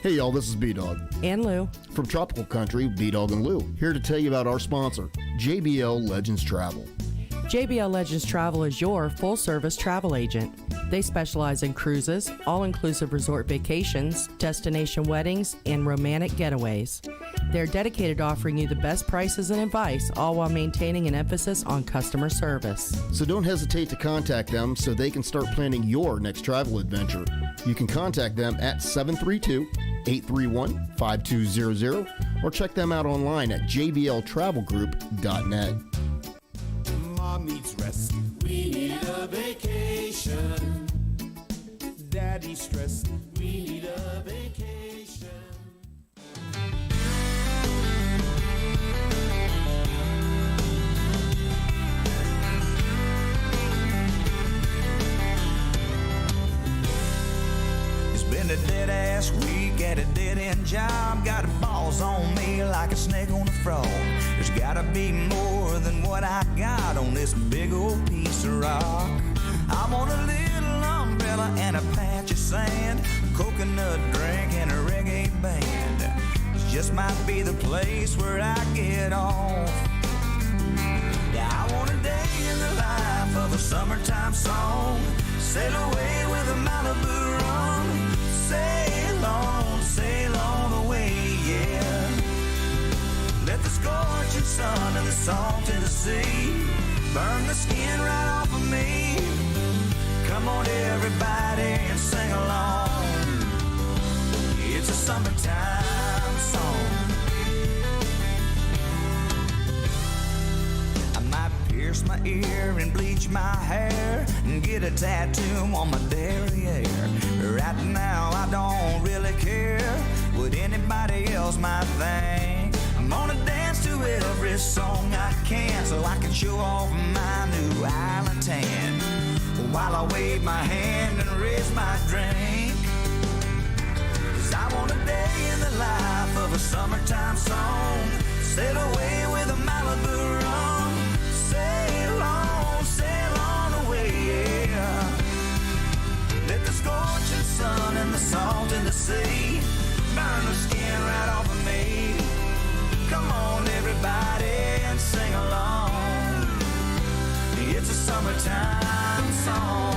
Hey y'all, this is B-Dawg And Lou. from Tropical Country, B-Dawg and Lou, here to tell you about our sponsor, JBL Legends Travel. JBL Legends Travel is your full-service travel agent. They specialize in cruises, all-inclusive resort vacations, destination weddings, and romantic getaways. They're dedicated to offering you the best prices and advice, all while maintaining an emphasis on customer service. So don't hesitate to contact them so they can start planning your next travel adventure. You can contact them at 732-831-5200 or check them out online at jbltravelgroup.net. Mom needs rest. We need a vacation. Daddy's stressed. We need a vacation. It's been a dead-ass week at a dead-end job. Got balls on me like a snake on a frog. There's gotta be more than what I got on this big old piece of rock. I want a little umbrella and a patch of sand, a coconut drink and a reggae band. It just might be the place where I get off. Yeah, I want a day in the life of a summertime song. Sail away with a Malibu rum. Sail on away, yeah. Let the scorching sun and the salt in the sea burn the skin right off of me. Come on everybody and sing along. It's a summertime song. I might pierce my ear and bleach my hair and get a tattoo on my derriere. Right now I don't really care what anybody else might think. I'm gonna dance to every song I can so I can show off my new island tan while I wave my hand and raise my drink. 'Cause I want a day in the life of a summertime song. Sail away with a Malibu rum. summertime song.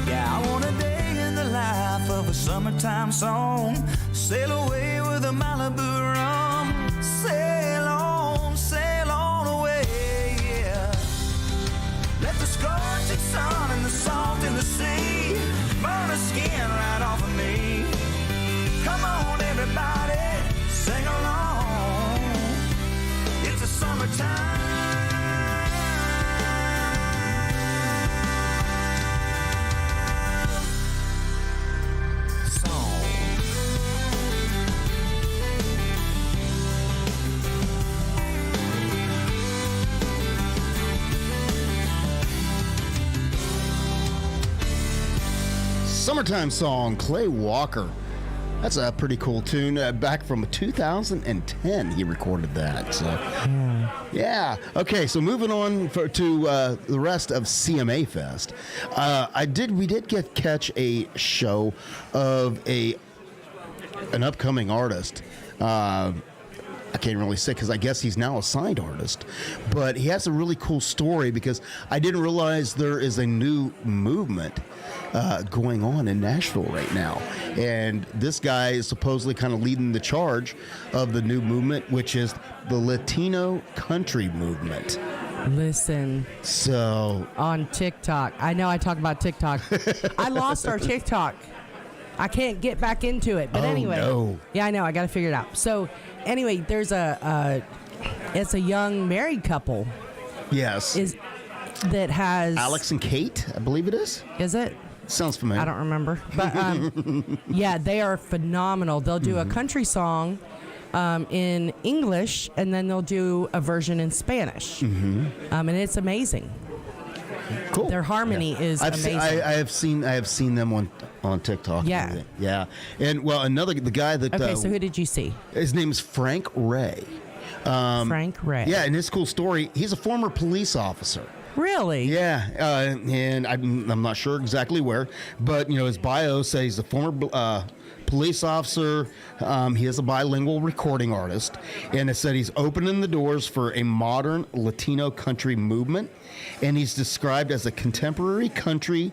Yeah, I want a day in the life of a summertime song. Sail away with a Malibu rum. Sail on away, yeah. Let the scorching sun and the salt in the sea burn the skin right off of me. Come on, everybody, sing along. It's a summertime song. Summertime song, Clay Walker. That's a pretty cool tune. Back from 2010, he recorded that. So, yeah. Okay, so moving on to the rest of CMA Fest. We did catch a show of an upcoming artist. I can't really say because I guess he's now a signed artist, but he has a really cool story because I didn't realize there is a new movement going on in Nashville right now, and this guy is supposedly kind of leading the charge of the new movement, which is the Latino country movement. Listen. So on TikTok, I know I talk about TikTok. I lost our TikTok. I can't get back into it. But anyway. No. Yeah, I know. I got to figure it out. So anyway, there's it's a young married couple. Yes. That has Alex and Kate, I believe it is. Is it? Sounds familiar. I don't remember. But yeah, they are phenomenal. They'll do a country song in English, and then they'll do a version in Spanish. And it's amazing. Cool. Their harmony is amazing. I have seen them on TikTok. Yeah. Yeah. And well, the guy that Okay, so who did you see? His name is Frank Ray. Frank Ray. Yeah, and his cool story, he's a former police officer. Really? Yeah, and I'm not sure exactly where, but his bio says he's a former police officer. He is a bilingual recording artist, and it said he's opening the doors for a modern Latino country movement, and he's described as a contemporary country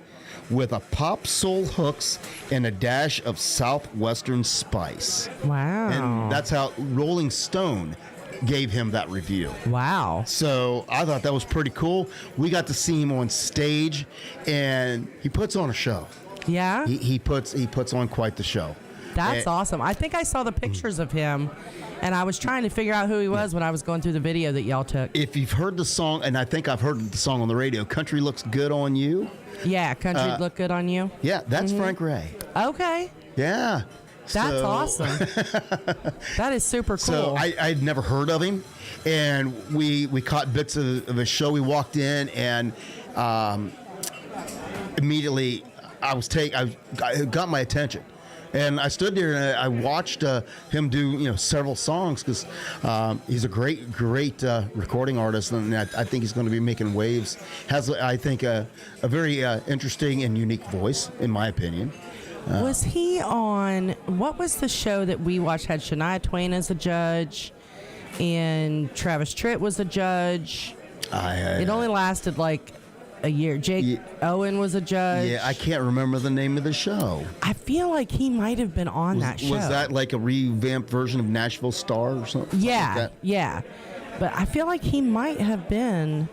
with a pop soul hooks and a dash of southwestern spice. Wow. And that's how Rolling Stone gave him that review. Wow. So I thought that was pretty cool. We got to see him on stage, and he puts on a show. Yeah? He puts on quite the show. That's awesome. I think I saw the pictures of him, and I was trying to figure out who he was when I was going through the video that y'all took. If you've heard the song, and I think I've heard the song on the radio, Country Looks Good on You. Yeah, Country Look Good on You. Yeah, that's Frank Ray. Okay. Yeah. That's awesome. That is super cool. So I'd never heard of him, and we caught bits of his show. We walked in, and immediately it got my attention. And I stood there and I watched him do several songs because he's a great recording artist, and I think he's going to be making waves. Has, I think, a very interesting and unique voice, in my opinion. Was he on, what was the show that we watched? Had Shania Twain as a judge, and Travis Tritt was a judge. It only lasted like a year. Jake Owen was a judge. Yeah, I can't remember the name of the show. I feel like he might have been on that show. Was that like a revamped version of Nashville Star or something? Yeah, like that? yeah. But I feel like he might have been.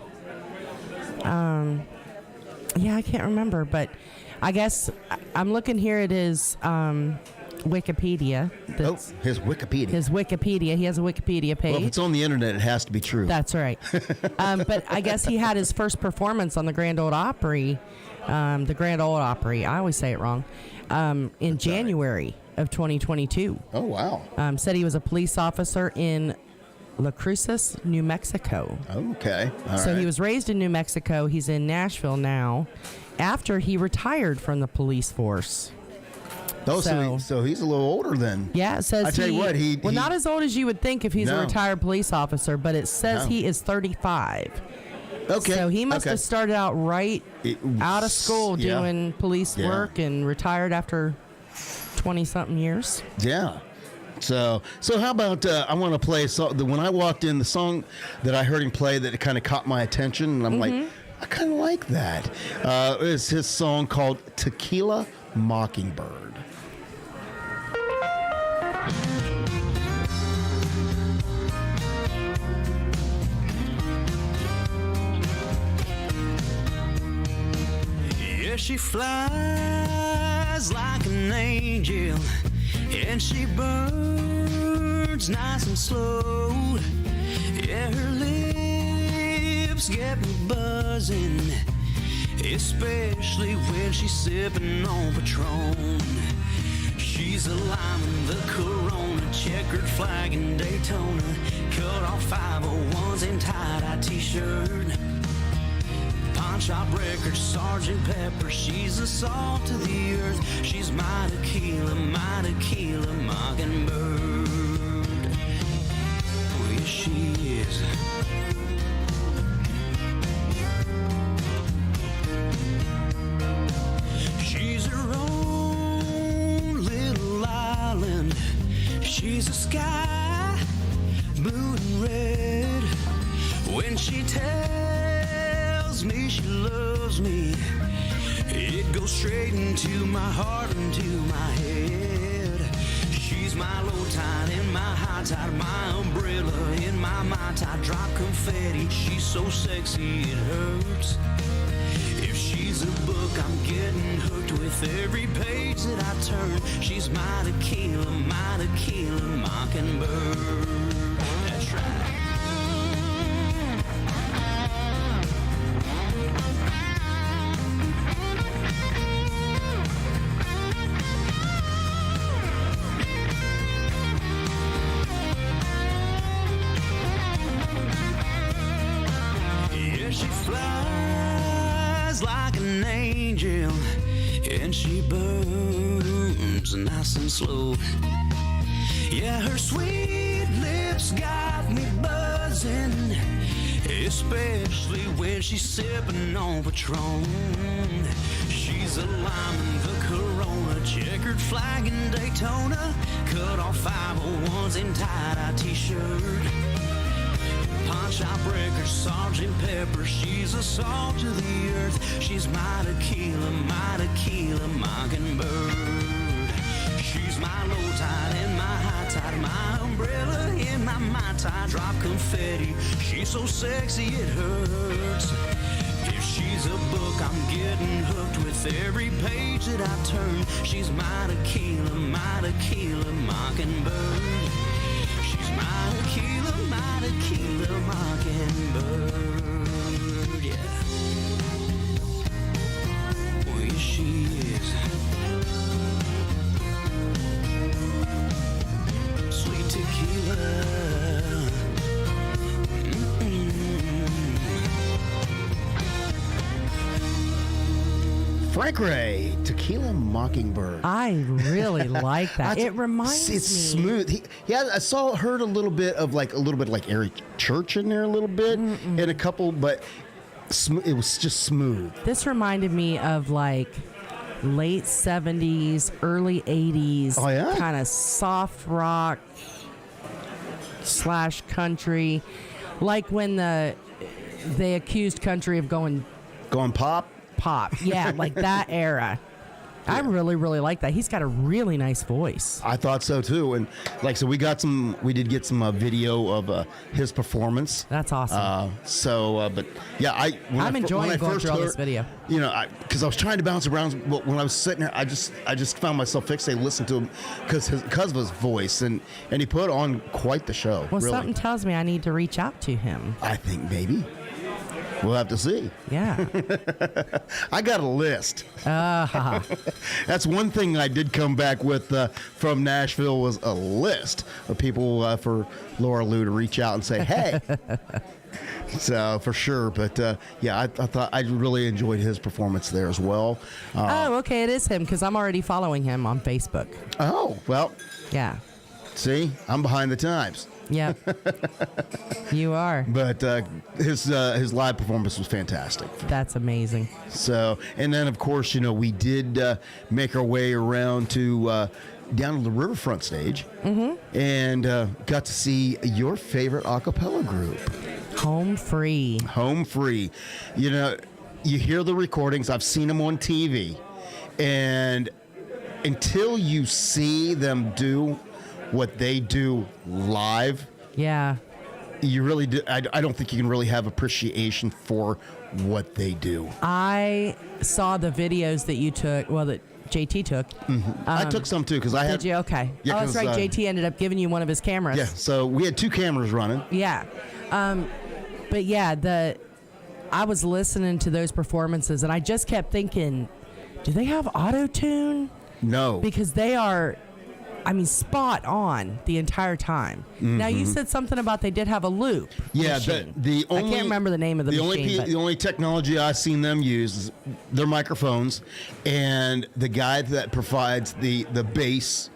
Yeah, I can't remember, but I guess I'm looking here at his Wikipedia. His Wikipedia. His Wikipedia. He has a Wikipedia page. Well, if it's on the internet, it has to be true. That's right. But I guess he had his first performance on the Grand Ole Opry. The Grand Ole Opry. I always say it wrong. In January of 2022. Oh, wow. Said he was a police officer in La Cruces, New Mexico. Okay. So he was raised in New Mexico. He's in Nashville now after he retired from the police force. Oh, so he's a little older then. Yeah, it says I tell you what, he not as old as you would think if he's a retired police officer, but it says he is 35. Okay. So he must okay. have started out out of school yeah. doing police Yeah. work and retired after 20-something years. Yeah. So how about I want to play a song. When I walked in, the song that I heard him play that kind of caught my attention, and I'm like, I kind of like that. It's his song called Tequila Mockingbird. Yeah, she flies like an angel, and she burns nice and slow. Yeah, her lips get me buzzing, especially when she's sipping on Patron. She's a lime in the Corona, checkered flag in Daytona, cut off 501s and tie-dye t-shirt. Pawn shop record, Sergeant Pepper, she's a salt to the earth. She's my tequila mockingbird. Oh, yes, she is. She's her own little island. She's a sky, blue and red. When she tells me she loves me, it goes straight into my heart, into my head. She's my low tide and my high tide, my umbrella in my tide, drop confetti. She's so sexy it hurts. If she's a book, I'm getting hooked with every page that I turn. She's my tequila mockingbird. That's right. She flies like an angel, and she burns nice and slow. Yeah, her sweet lips got me buzzing, especially when she's sipping on Patron. She's a lime in the Corona, checkered flag in Daytona, cut off 501s and tie-dye t-shirt. Pawn shop record, Sergeant Pepper, she's a salt to the earth. She's my tequila mockingbird. She's my low tide and my high tide, my umbrella in my tide, drop confetti. She's so sexy it hurts. If she's a book, I'm getting hooked with every page that I turn. She's my tequila mockingbird. She's my tequila mockingbird, yeah. Oh, yes, she is. Sweet tequila. Frank Ray, Tequila Mockingbird. I really like that. It reminds me. It's smooth. I heard a little bit of like Eric Church in there a little bit, and a couple, but it was just smooth. This reminded me of like late 70s, early 80s, Oh, yeah? kind of soft rock / country, like when they accused country of going pop. Yeah, like that era. I really, really like that. He's got a really nice voice. I thought so too, and like so, we did get some video of his performance. That's awesome. But yeah, I'm enjoying going through all this video. You know, because I was trying to bounce around, but when I was sitting there, I just found myself fixated listening to him because of his voice, and he put on quite the show. Well, really. something tells me I need to reach out to him. I think maybe. We'll have to see. Yeah. I got a list. That's one thing I did come back with from Nashville was a list of people for Laura Lou to reach out and say, hey. So for sure. But yeah, I thought I really enjoyed his performance there as well. Oh, okay. It is him because I'm already following him on Facebook. Oh, well. Yeah. See, I'm behind the times. Yep. You are. But his live performance was fantastic. That's amazing. So, and then of course, we did make our way around to down to the Riverfront stage, and got to see your favorite a cappella group, Home Free. Home Free. You hear the recordings. I've seen them on TV, and until you see them do what they do live, Yeah. you really do. I don't think you can really have appreciation for what they do. I saw the videos that you took, that JT took. I took some too because I had. Did you? Okay. Yeah, oh, that's 'cause, right. JT ended up giving you one of his cameras. Yeah, so we had 2 cameras running. Yeah. But yeah, I was listening to those performances and I just kept thinking, do they have auto-tune? No. Because they are, spot on the entire time. Now, you said something about they did have a loop. Yeah, machine. the only, I can't remember the name of the machine. the only technology I've seen them use is their microphones, and the guy that provides the bass,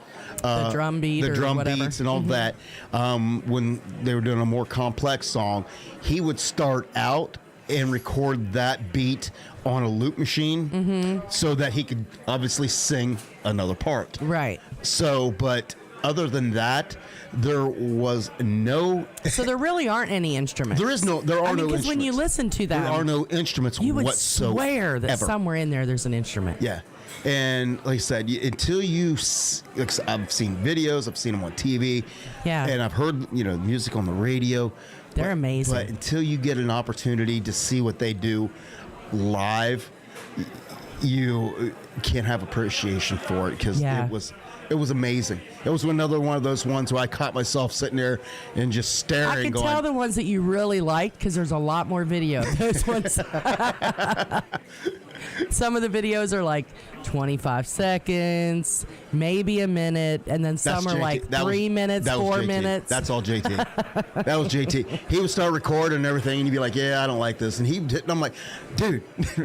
the drum beat, the or drum whatever. beats, and all that. When they were doing a more complex song, he would start out and record that beat on a loop machine, so that he could obviously sing another part. Right. So, but other than that, there was no. So there really aren't any instruments. There are no instruments. Because when you listen to them, there are no instruments you would whatsoever. swear that somewhere in there there's an instrument. Yeah. And like I said, until I've seen videos, I've seen them on TV, and I've heard music on the radio. They're amazing. But until you get an opportunity to see what they do live, you can't have appreciation for it because it was amazing. It was another one of those ones where I caught myself sitting there and just staring. I can going, tell the ones that you really liked because there's a lot more video of those ones. Some of the videos are like 25 seconds, maybe a minute, and then some are JT. like That 3 minutes, 4 JT. minutes. That's all JT. That was JT. He would start recording and everything, and he'd be like, "Yeah, I don't like this," and I'm like, "Dude,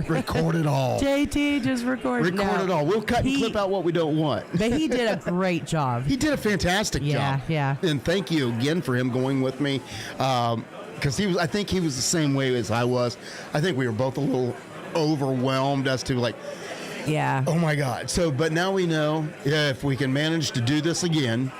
record it all. JT, just record it all. We'll cut and clip out what we don't want." But he did a great job. He did a fantastic job. Yeah. And thank you again for him going with me, because I think he was the same way as I was. I think we were both a little overwhelmed as to like, oh my God. So, but now we know if we can manage to do this again,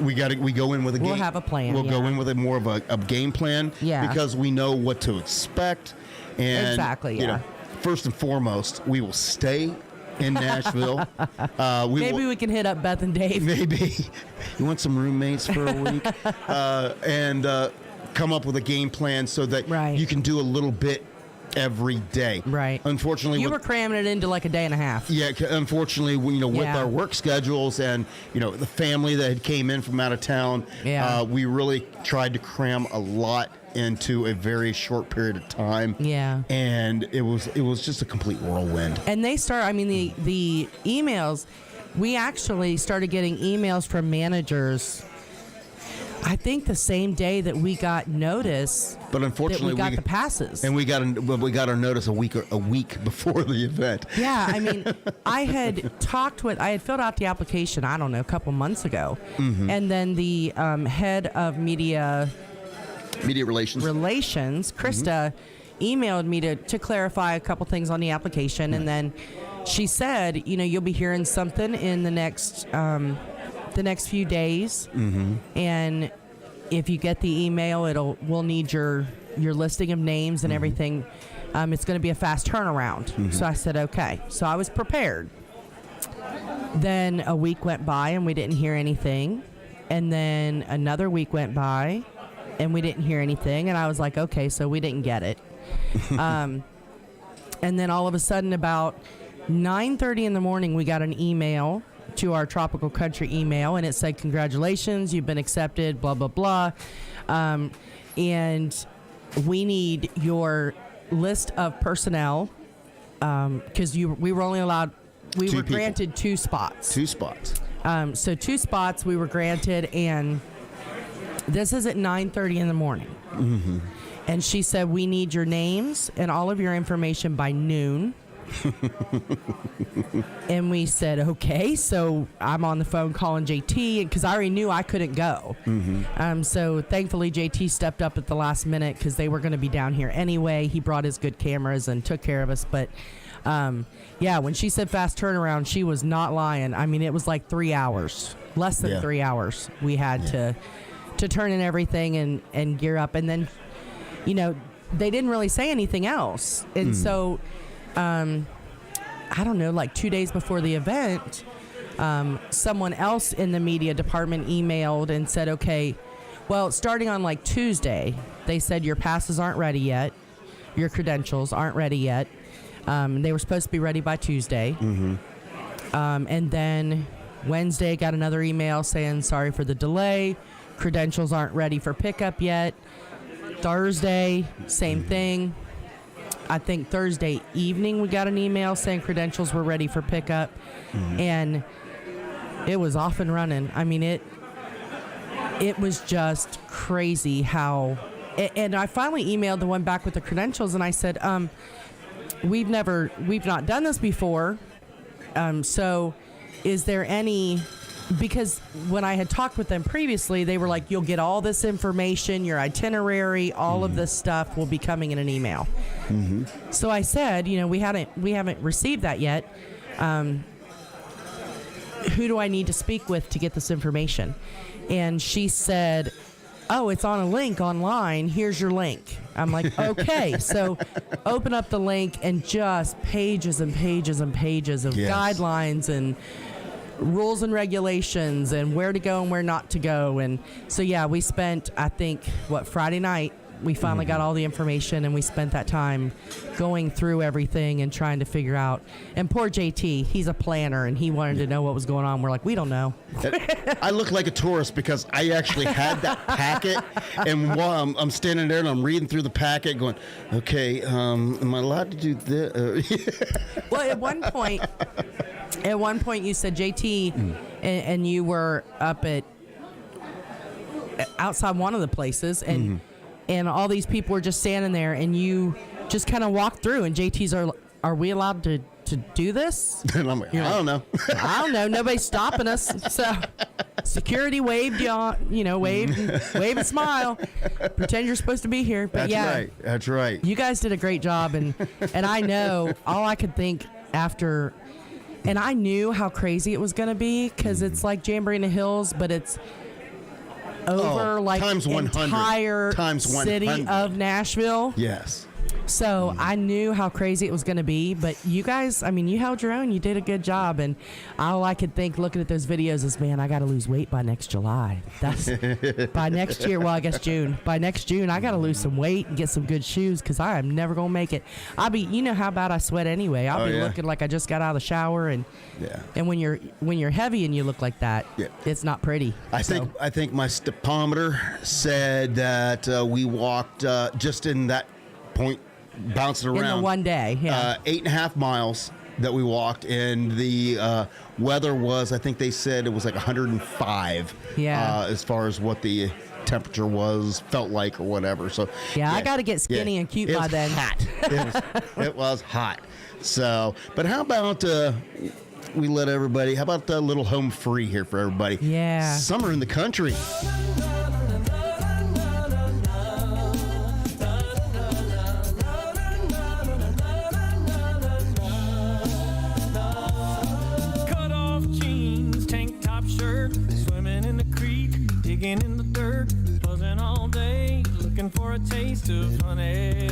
we go in with a game. We'll have a plan. We'll go in with more of a game plan. Yeah. Because we know what to expect. And exactly. Yeah. First and foremost, we will stay in Nashville. Maybe we can hit up Beth and Dave. Maybe. You want some roommates for a week? And come up with a game plan so that you can do a little bit every day. Right. Unfortunately, you were cramming it into like a day and a half. Yeah. Unfortunately, with our work schedules and the family that had came in from out of town, we really tried to cram a lot into a very short period of time. Yeah. And it was just a complete whirlwind. And they the emails, we actually started getting emails from managers, I think the same day that we got notice. But unfortunately, we got the passes, and we got our notice a week before the event. Yeah, I mean, I had filled out the application, I don't know, a couple months ago, and then the head of media relations, Krista, emailed me to clarify a couple things on the application, and then she said, you'll be hearing something in the next few days, and if you get the email, we'll need your listing of names and everything. It's going to be a fast turnaround. So I said, okay. So I was prepared. Then a week went by and we didn't hear anything, and then another week went by and we didn't hear anything, and I was like, okay, so we didn't get it. And then all of a sudden, about 9:30 in the morning, we got an email to our Tropical Country email, and it said, congratulations, you've been accepted, blah, blah, blah. And we need your list of personnel, because we were only allowed, we were granted 2 spots. 2 spots. So 2 spots we were granted, and this is at 9:30 in the morning. And she said, we need your names and all of your information by noon. And we said, okay. So I'm on the phone calling JT because I already knew I couldn't go. So thankfully JT stepped up at the last minute because they were going to be down here anyway. He brought his good cameras and took care of us. But yeah, when she said fast turnaround, she was not lying. I mean, it was like 3 hours, less than 3 hours we had to turn in everything and gear up. And then, you know, they didn't really say anything else. And so, I don't know, like 2 days before the event, someone else in the media department emailed and said, okay, well, starting on like Tuesday, they said your passes aren't ready yet. Your credentials aren't ready yet. They were supposed to be ready by Tuesday. And then Wednesday got another email saying, sorry for the delay. Credentials aren't ready for pickup yet. Thursday, same thing. I think Thursday evening we got an email saying credentials were ready for pickup. And it was off and running. I mean, it was just crazy how... And I finally emailed the one back with the credentials, and I said, we've not done this before. So is there any... Because when I had talked with them previously, they were like, you'll get all this information, your itinerary, all of this stuff will be coming in an email. So I said, you know, we haven't received that yet. Who do I need to speak with to get this information? And she said, oh, it's on a link online. Here's your link. I'm like, okay. So open up the link and just pages and pages and pages of guidelines and rules and regulations and where to go and where not to go. And so, yeah, we spent, I think, Friday night, we finally got all the information, and we spent that time going through everything and trying to figure out. And poor JT, he's a planner, and he wanted to know what was going on. We're like, we don't know. I look like a tourist because I actually had that packet, and while I'm standing there and I'm reading through the packet going, okay, am I allowed to do this? Well, at one point you said, JT, and you were up outside one of the places, and all these people were just standing there, and you just kind of walked through, and JT's are we allowed to do this? And I'm like, I don't know. I don't know. Nobody's stopping us. So security waved you on, wave and smile. Pretend you're supposed to be here. But That's right. You guys did a great job, and I know all I could think after. And I knew how crazy it was going to be because it's like Jamboree in the Hills, but it's over like times 100. entire Times 100. city of Nashville. Yes. So I knew how crazy it was going to be, but you guys, I mean, you held your own. You did a good job, and all I could think looking at those videos is, man, I got to lose weight by next July. That's by next year. Well, I guess June. By next June, I got to lose some weight and get some good shoes because I am never going to make it. You know how bad I sweat anyway. I'll be looking like I just got out of the shower, and when you're heavy and you look like that, it's not pretty. I think my stepometer said that we walked just in that point. Bouncing around in the one day, 8.5 miles that we walked, and the weather was, I think they said it was like 105 as far as what the temperature felt like or whatever. So I got to get skinny and cute by then. It was hot. So, but how about we let everybody, how about a little home free here for everybody? Summer in the country. In the dirt, buzzing all day, looking for a taste of honey.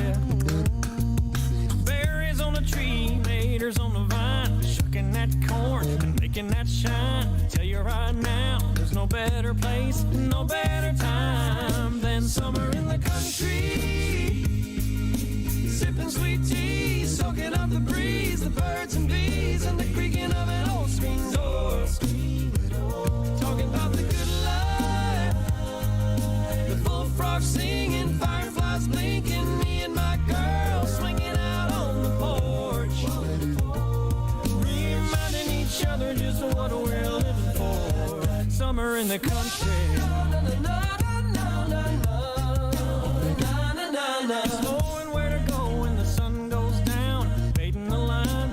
Berries on the tree, maters on the vine, shucking that corn and making that shine. Tell you right now, there's no better place, no better time than summer in the country. Sipping sweet tea, soaking up the breeze, the birds and bees, and the creaking of an old screen door. Talking about the good life, the bullfrogs singing, fireflies blinking, me and my girl swinging out on the porch, reminding each other just what we're living for. Summer in the country. Knowing where to go when the sun goes down, baiting the line,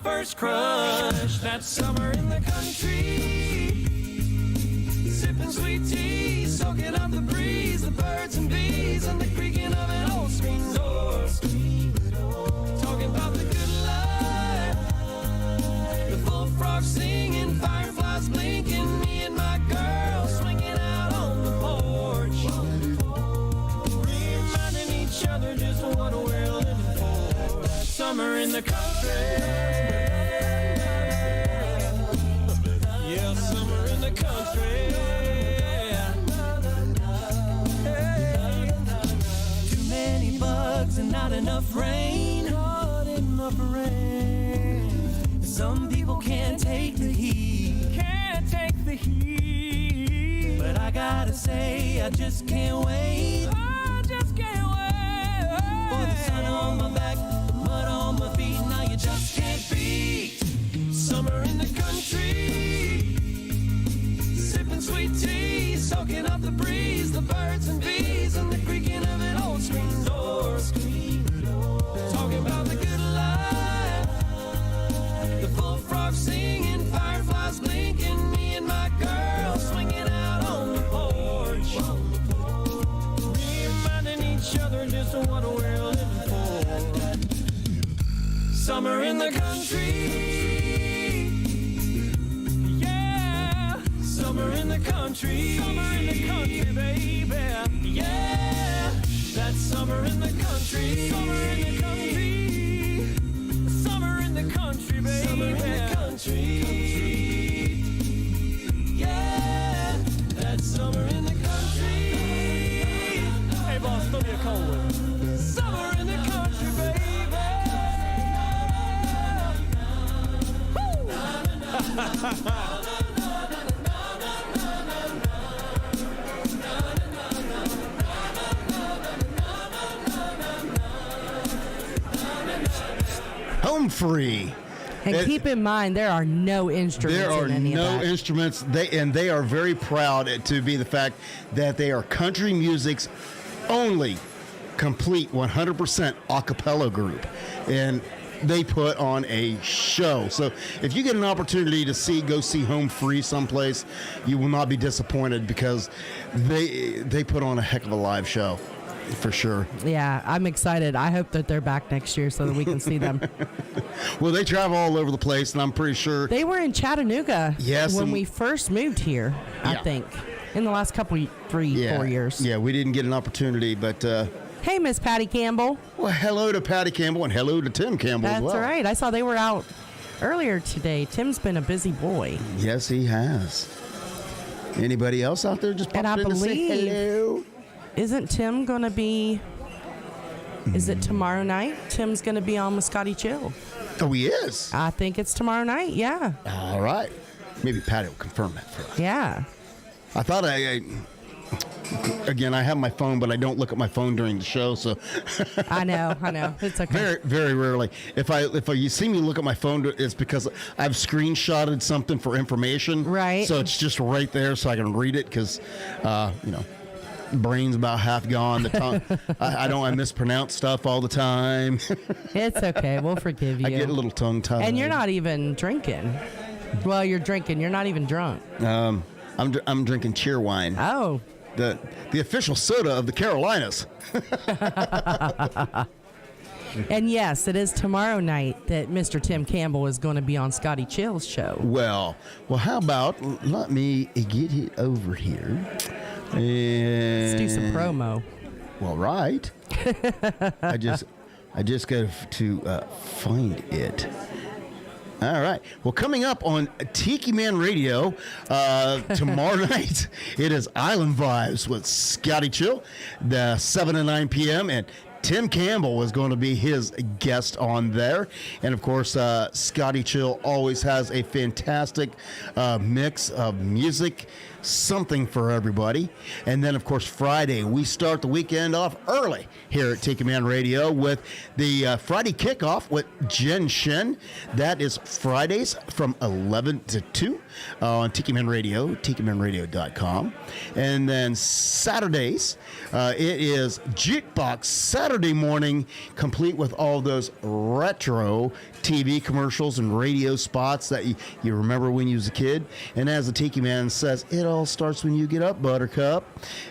first crush. That summer in the country, sipping sweet tea, soaking up the breeze, the birds and bees, and the creaking of an old screen door. Talking about the good life, the bullfrogs singing, fireflies blinking, me and my girl swinging out on the porch, reminding each other just what we're living for. Summer in the country, yeah, summer in the country. Too many bugs and not enough rain. Not enough rain. Some people can't take the heat. Can't take the heat. But I gotta say, I just can't wait. I just can't wait. For the sun on my back, the mud on my feet. Now you just can't beat summer in the country. Sipping sweet tea, soaking up the breeze, the birds and bees, and the creaking of an old screen door. Talking about the good life, the bullfrogs singing, fireflies blinking, me and my girl swinging out on the porch, reminding each other just what we're living for. Summer in the country, yeah. Summer in the country, baby, yeah. That's summer in the country, summer in the country, summer in the country, baby, summer in the country, yeah. That's summer in the country. Hey boss, throw me a cold one. Summer in the country, baby. Woo! Home free. And It- keep in mind, there are no instruments There are in any no of that. instruments. They are very proud to be the fact that they are country music's only complete 100% a cappella group, and they put on a show. So if you get an opportunity to go see Home Free someplace, you will not be disappointed because they put on a heck of a live show. For sure. Yeah, I'm excited. I hope that they're back next year so that we can see them. Well, they travel all over the place, and I'm pretty sure. They were in Chattanooga Yes, when and- we first moved here, I Yeah. think, in the last couple, 4 years. Yeah, we didn't get an opportunity, but Hey, Miss Patty Campbell. well, hello to Patty Campbell and hello to Tim Campbell as That's well. right. I saw they were out earlier today. Tim's been a busy boy. Yes, he has. Anybody else out there just And popped I in to say believe- hello? Isn't Tim going to be... Is it tomorrow night? Tim's going to be on with Scotty Chill. Oh, he is. I think it's tomorrow night, yeah. All right. Maybe Patty will confirm that for us. Yeah. I thought again, I have my phone, but I don't look at my phone during the show, so I know. It's okay. very, very rarely. If you see me look at my phone, it's because I've screenshotted something for information. Right. So it's just right there, so I can read it because, brain's about half gone. The tongue, I mispronounce stuff all the time. It's okay. We'll forgive you. I get a little tongue tied. And you're not even drinking. Well, you're drinking. You're not even drunk. I'm drinking cheer wine. Oh. The official soda of the Carolinas. And yes, it is tomorrow night that Mr. Tim Campbell is going to be on Scotty Chill's show. Well, how about let me get it over here. And Let's do some promo. Well, right. I just got to find it. All right. Well, coming up on Tiki Man Radio tomorrow night, it is Island Vibes with Scotty Chill, the 7 to 9 p.m. and Tim Campbell is going to be his guest on there. And, of course, Scotty Chill always has a fantastic mix of music, something for everybody. And then, of course, Friday, we start the weekend off early here at Tiki Man Radio with the Friday Kickoff with Jen Shen. That is Fridays from 11 to 2 on Tiki Man Radio, TikiManRadio.com. And then Saturdays, it is Jukebox Saturday morning, complete with all those retro TV commercials and radio spots that you remember when you was a kid. And as the Tiki Man says, it all starts when you get up, Buttercup.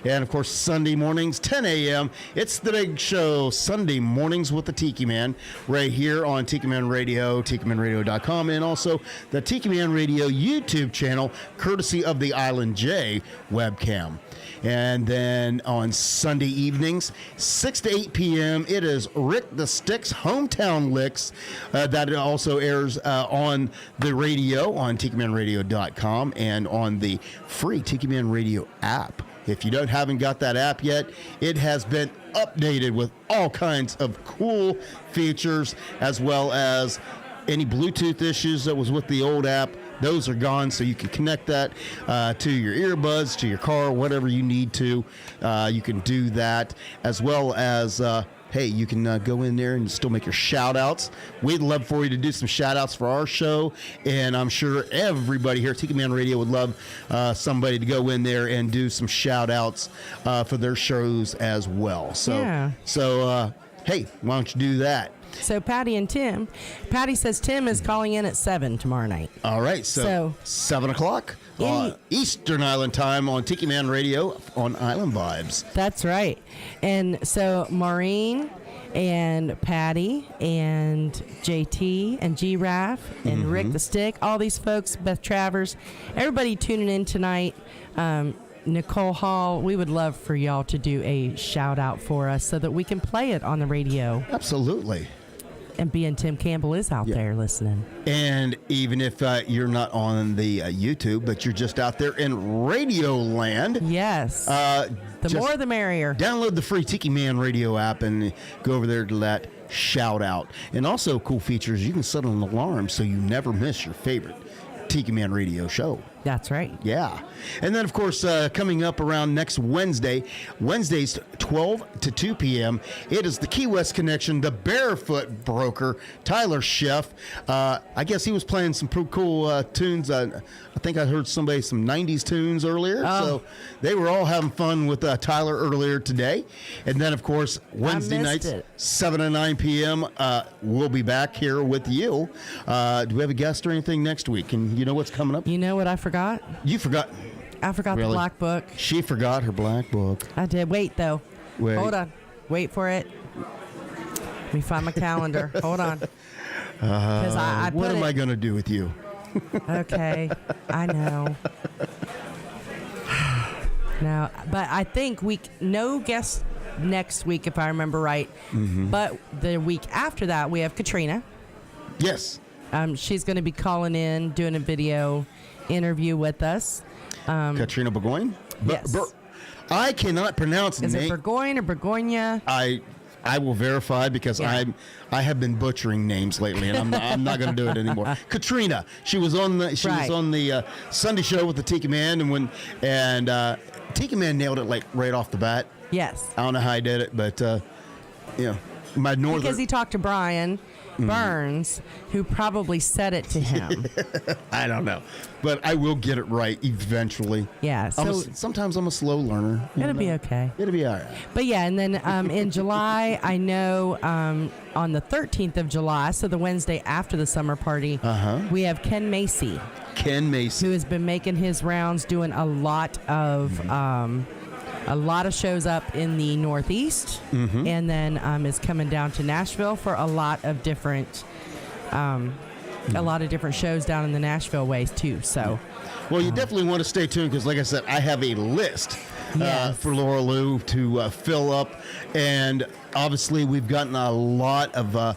And, of course, Sunday mornings, 10 a.m., it's the big show, Sunday mornings with the Tiki Man, right here on Tiki Man Radio, TikiManRadio.com, and also the Tiki Man Radio YouTube channel, courtesy of the Island J webcam. And then on Sunday evenings, 6 to 8 p.m., it is Rick the Stick's Hometown Licks. That it also airs on the radio on TikiManRadio.com and on the free Tiki Man Radio app. If you haven't got that app yet, it has been updated with all kinds of cool features, as well as any Bluetooth issues that was with the old app. Those are gone, so you can connect that to your earbuds, to your car, whatever you need to. You can do that, as well as, hey, you can go in there and still make your shout-outs. We'd love for you to do some shout-outs for our show, and I'm sure everybody here at Tiki Man Radio would love somebody to go in there and do some shout-outs for their shows as well. So, hey, why don't you do that? So Patty and Tim. Patty says Tim is calling in at 7 tomorrow night. All right, so 7 o'clock Eastern Island time on Tiki Man Radio on Island Vibes. That's right. And so Maureen and Patty and JT and Giraffe and Rick the Stick, all these folks, Beth Travers, everybody tuning in tonight. Nicole Hall, we would love for y'all to do a shout out for us so that we can play it on the radio. Absolutely. And being Tim Campbell is out there listening. And even if you're not on the YouTube, but you're just out there in Radio Land. Yes. The more the merrier. Download the free Tiki Man Radio app and go over there to that shout out. And also cool features, you can set an alarm so you never miss your favorite Tiki Man Radio show. That's right. Yeah. And then, of course, coming up around next Wednesdays 12 to 2 p.m., it is the Key West Connection, the Barefoot Broker, Tyler Sheff. I guess he was playing some pretty cool tunes. I think I heard some 90s tunes earlier. Oh. So they were all having fun with Tyler earlier today. And then, of course, Wednesday nights, 7 to 9 p.m., we'll be back here with you. Do we have a guest or anything next week? And you know what's coming up? You know what I forgot? You forgot. I forgot Really? the black book. She forgot her black book. I did. Wait, though. Wait. Hold on. Wait for it. Let me find my calendar. Hold on. Because I What put am it- I going to do with you? Okay. I know. No, but I think no guests next week, if I remember right. But the week after that, we have Katrina. Yes. She's going to be calling in, doing a video interview with us. Katrina Burgoyne? Yes. I cannot pronounce the Is name. it Burgoyne or Burgoyne? I will verify because I have been butchering names lately, and I'm not going to do it anymore. Katrina, she was on the Sunday show with the Tiki Man, and Tiki Man nailed it like right off the bat. Yes. I don't know how I did it, but my northern. Because he talked to Brian Burns, who probably said it to him. I don't know, but I will get it right eventually. Yeah. So sometimes I'm a slow learner. it'll be okay. It'll be all right. But yeah, and then in July, I know on the 13th of July, so the Wednesday after the summer party, we have Ken Macy. Ken Macy, who has been making his rounds, doing a lot of shows up in the Northeast, and then is coming down to Nashville for a lot of different shows down in the Nashville ways too. So, well, you definitely want to stay tuned because, like I said, I have a list for Laura Lou to fill up, and obviously we've gotten a lot of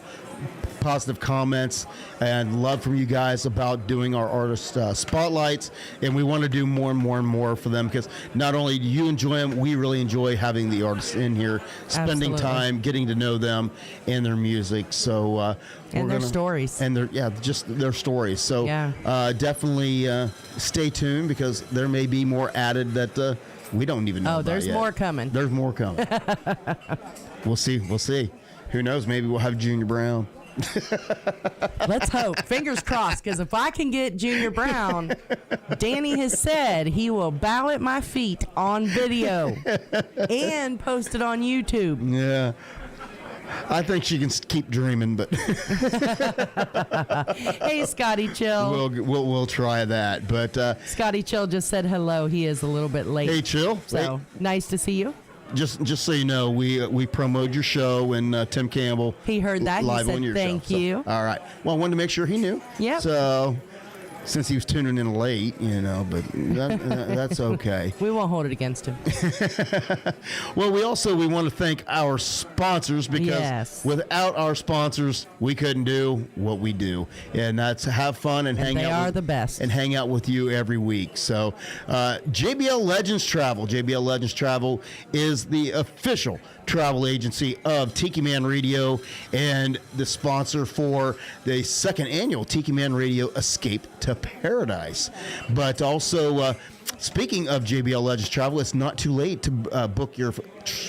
positive comments and love from you guys about doing our artist spotlights, and we want to do more and more and more for them because not only do you enjoy them, we really enjoy having the artists in here, spending Absolutely. time getting to know them and their music. So and their stories. And just their stories. So definitely stay tuned because there may be more added that we don't even know about there's yet. more coming. There's more coming. We'll see. Who knows? Maybe we'll have Junior Brown. Let's hope. Fingers crossed, because if I can get Junior Brown, Danny has said he will bow at my feet on video and post it on YouTube. Yeah. I think she can keep dreaming, but Hey, Scotty Chill. we'll try that. But Scotty Chill just said hello. He is a little bit late. hey, Chill. So nice to see you. Just so you know, we promoted your show and Tim Campbell. He heard that. He live said on your thank show. you. So, all right. Well, I wanted to make sure he knew. Yep. So since he was tuning in late, but that's okay. We won't hold it against him. Well, we want to thank our sponsors because Yes. without our sponsors, we couldn't do what we do, and that's have fun and hang they out. are the best. And hang out with you every week. So, JBL Legends Travel. JBL Legends Travel is the official travel agency of Tiki Man Radio and the sponsor for the second annual Tiki Man Radio Escape to Paradise. But also, speaking of JBL Legends Travel, it's not too late to book your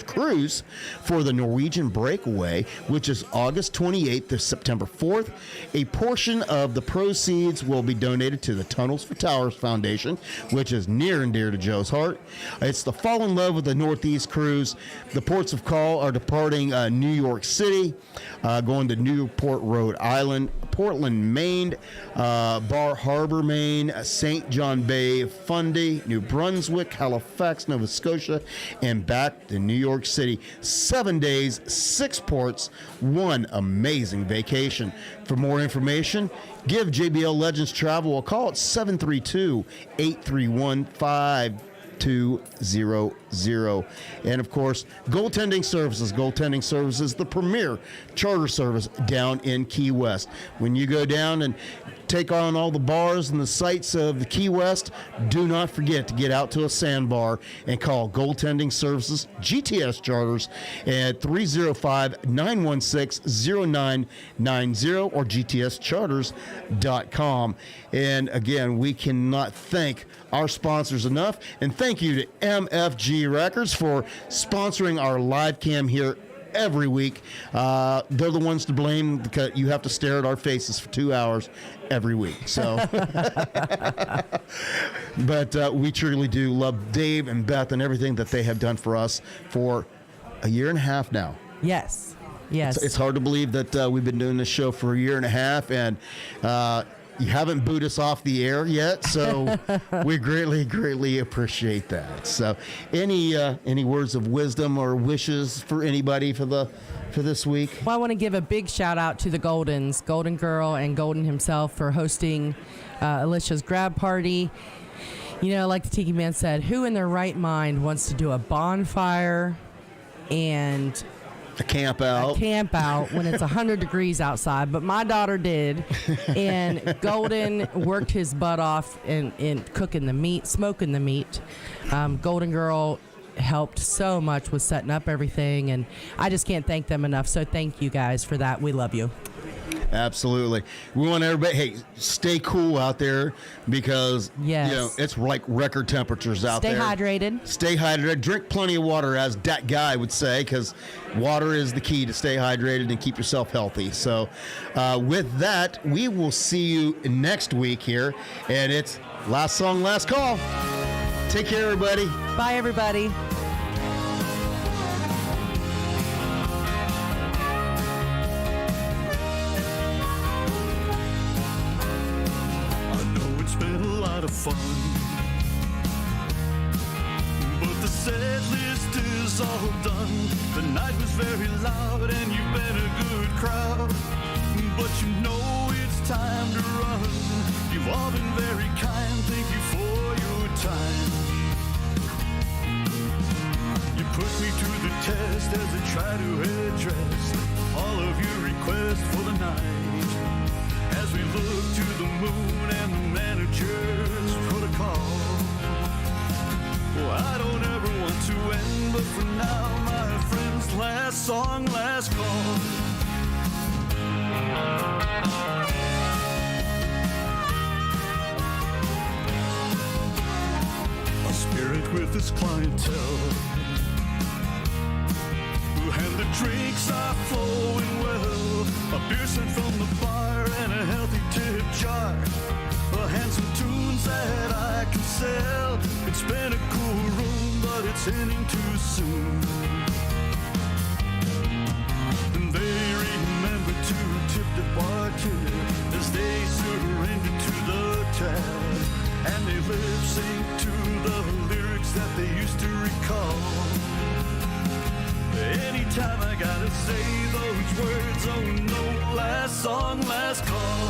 cruise for the Norwegian Breakaway, which is August 28th to September 4th. A portion of the proceeds will be donated to the Tunnels for Towers Foundation, which is near and dear to Joe's heart. It's the Fall in Love with the Northeast cruise. The ports of call are departing New York City, going to Newport, Rhode Island, Portland, Maine, Bar Harbor, Maine, St. John Bay, Fundy, New Brunswick, Halifax, Nova Scotia, and back to New York City. 7 days, 6 ports, one amazing vacation. For more information, give JBL Legends Travel a call at 732-831-5200. And of course, Goaltending Services. Goaltending Services, the premier charter service down in Key West. When you go down and take on all the bars and the sights of the Key West, do not forget to get out to a sandbar and call Goaltending Services GTS Charters at 305-916-0990 or gtscharters.com. And again, we cannot thank our sponsors enough. And thank you to MFG Records for sponsoring our live cam here every week. They're the ones to blame because you have to stare at our faces for 2 hours every week. So, but we truly do love Dave and Beth and everything that they have done for us for a year and a half now. Yes. Yes. It's hard to believe that we've been doing this show for a year and a half, and you haven't booed us off the air yet, so we greatly appreciate that. So, any words of wisdom or wishes for anybody for this week? Well, I want to give a big shout out to the Goldens, Golden Girl and Golden himself, for hosting Alicia's grab party. You know, like the Tiki Man said, who in their right mind wants to do a bonfire and A camp out when it's 100 degrees outside? But my daughter did, and Golden worked his butt off in cooking the meat, smoking the meat. Golden Girl helped so much with setting up everything, and I just can't thank them enough. So thank you guys for that. We love you. Absolutely. We want everybody, hey, stay cool out there because Yes. it's like record temperatures out Stay there. hydrated. Stay hydrated. Drink plenty of water, as that guy would say, because water is the key to stay hydrated and keep yourself healthy. So with that, we will see you next week here, and it's last song, last call. Take care, everybody. Bye, everybody. I know it's been a lot of fun, but the set list is all done. The night was very loud and you've been a good crowd, but you know it's time to run. You've all been very kind, thank you for your time. You put me to the test as I try to address all of your requests for the night. As we look to the moon and the manager's protocol. Well, I don't ever want to end, but for now, my friends, last song, last call. A spirit with his clientele, and the drinks are flowing well. A beer sent from the bar and a healthy tip jar. And some tunes that I can sell. It's been a cool room, but it's ending too soon. And they remembered to tip the bartender as they surrendered to the tab. And they lip-synced to the lyrics that they used to recall. Anytime I gotta say those words, oh no, last song, last call.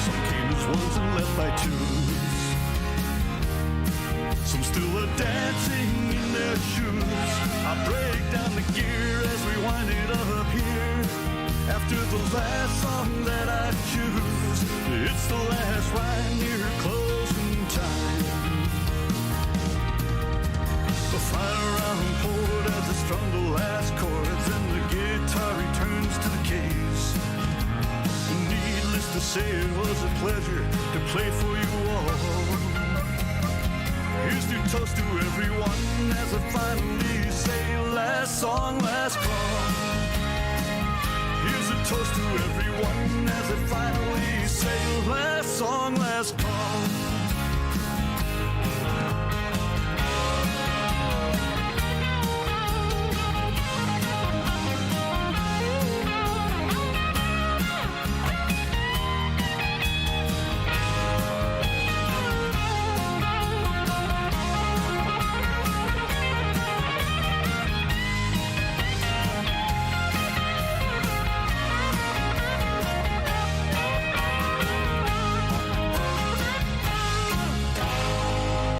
Some came as ones and left by twos. Some still are dancing in their shoes. I break down the gear as we wind it up here. After the last song that I choose, it's the last ride near closing time. The final round poured as I strung the last chords, and the guitar returns to the case. Needless to say, it was a pleasure to play for you all. Here's to toast to everyone as I finally say last song, last call. Here's a toast to everyone as I finally say last song, last call.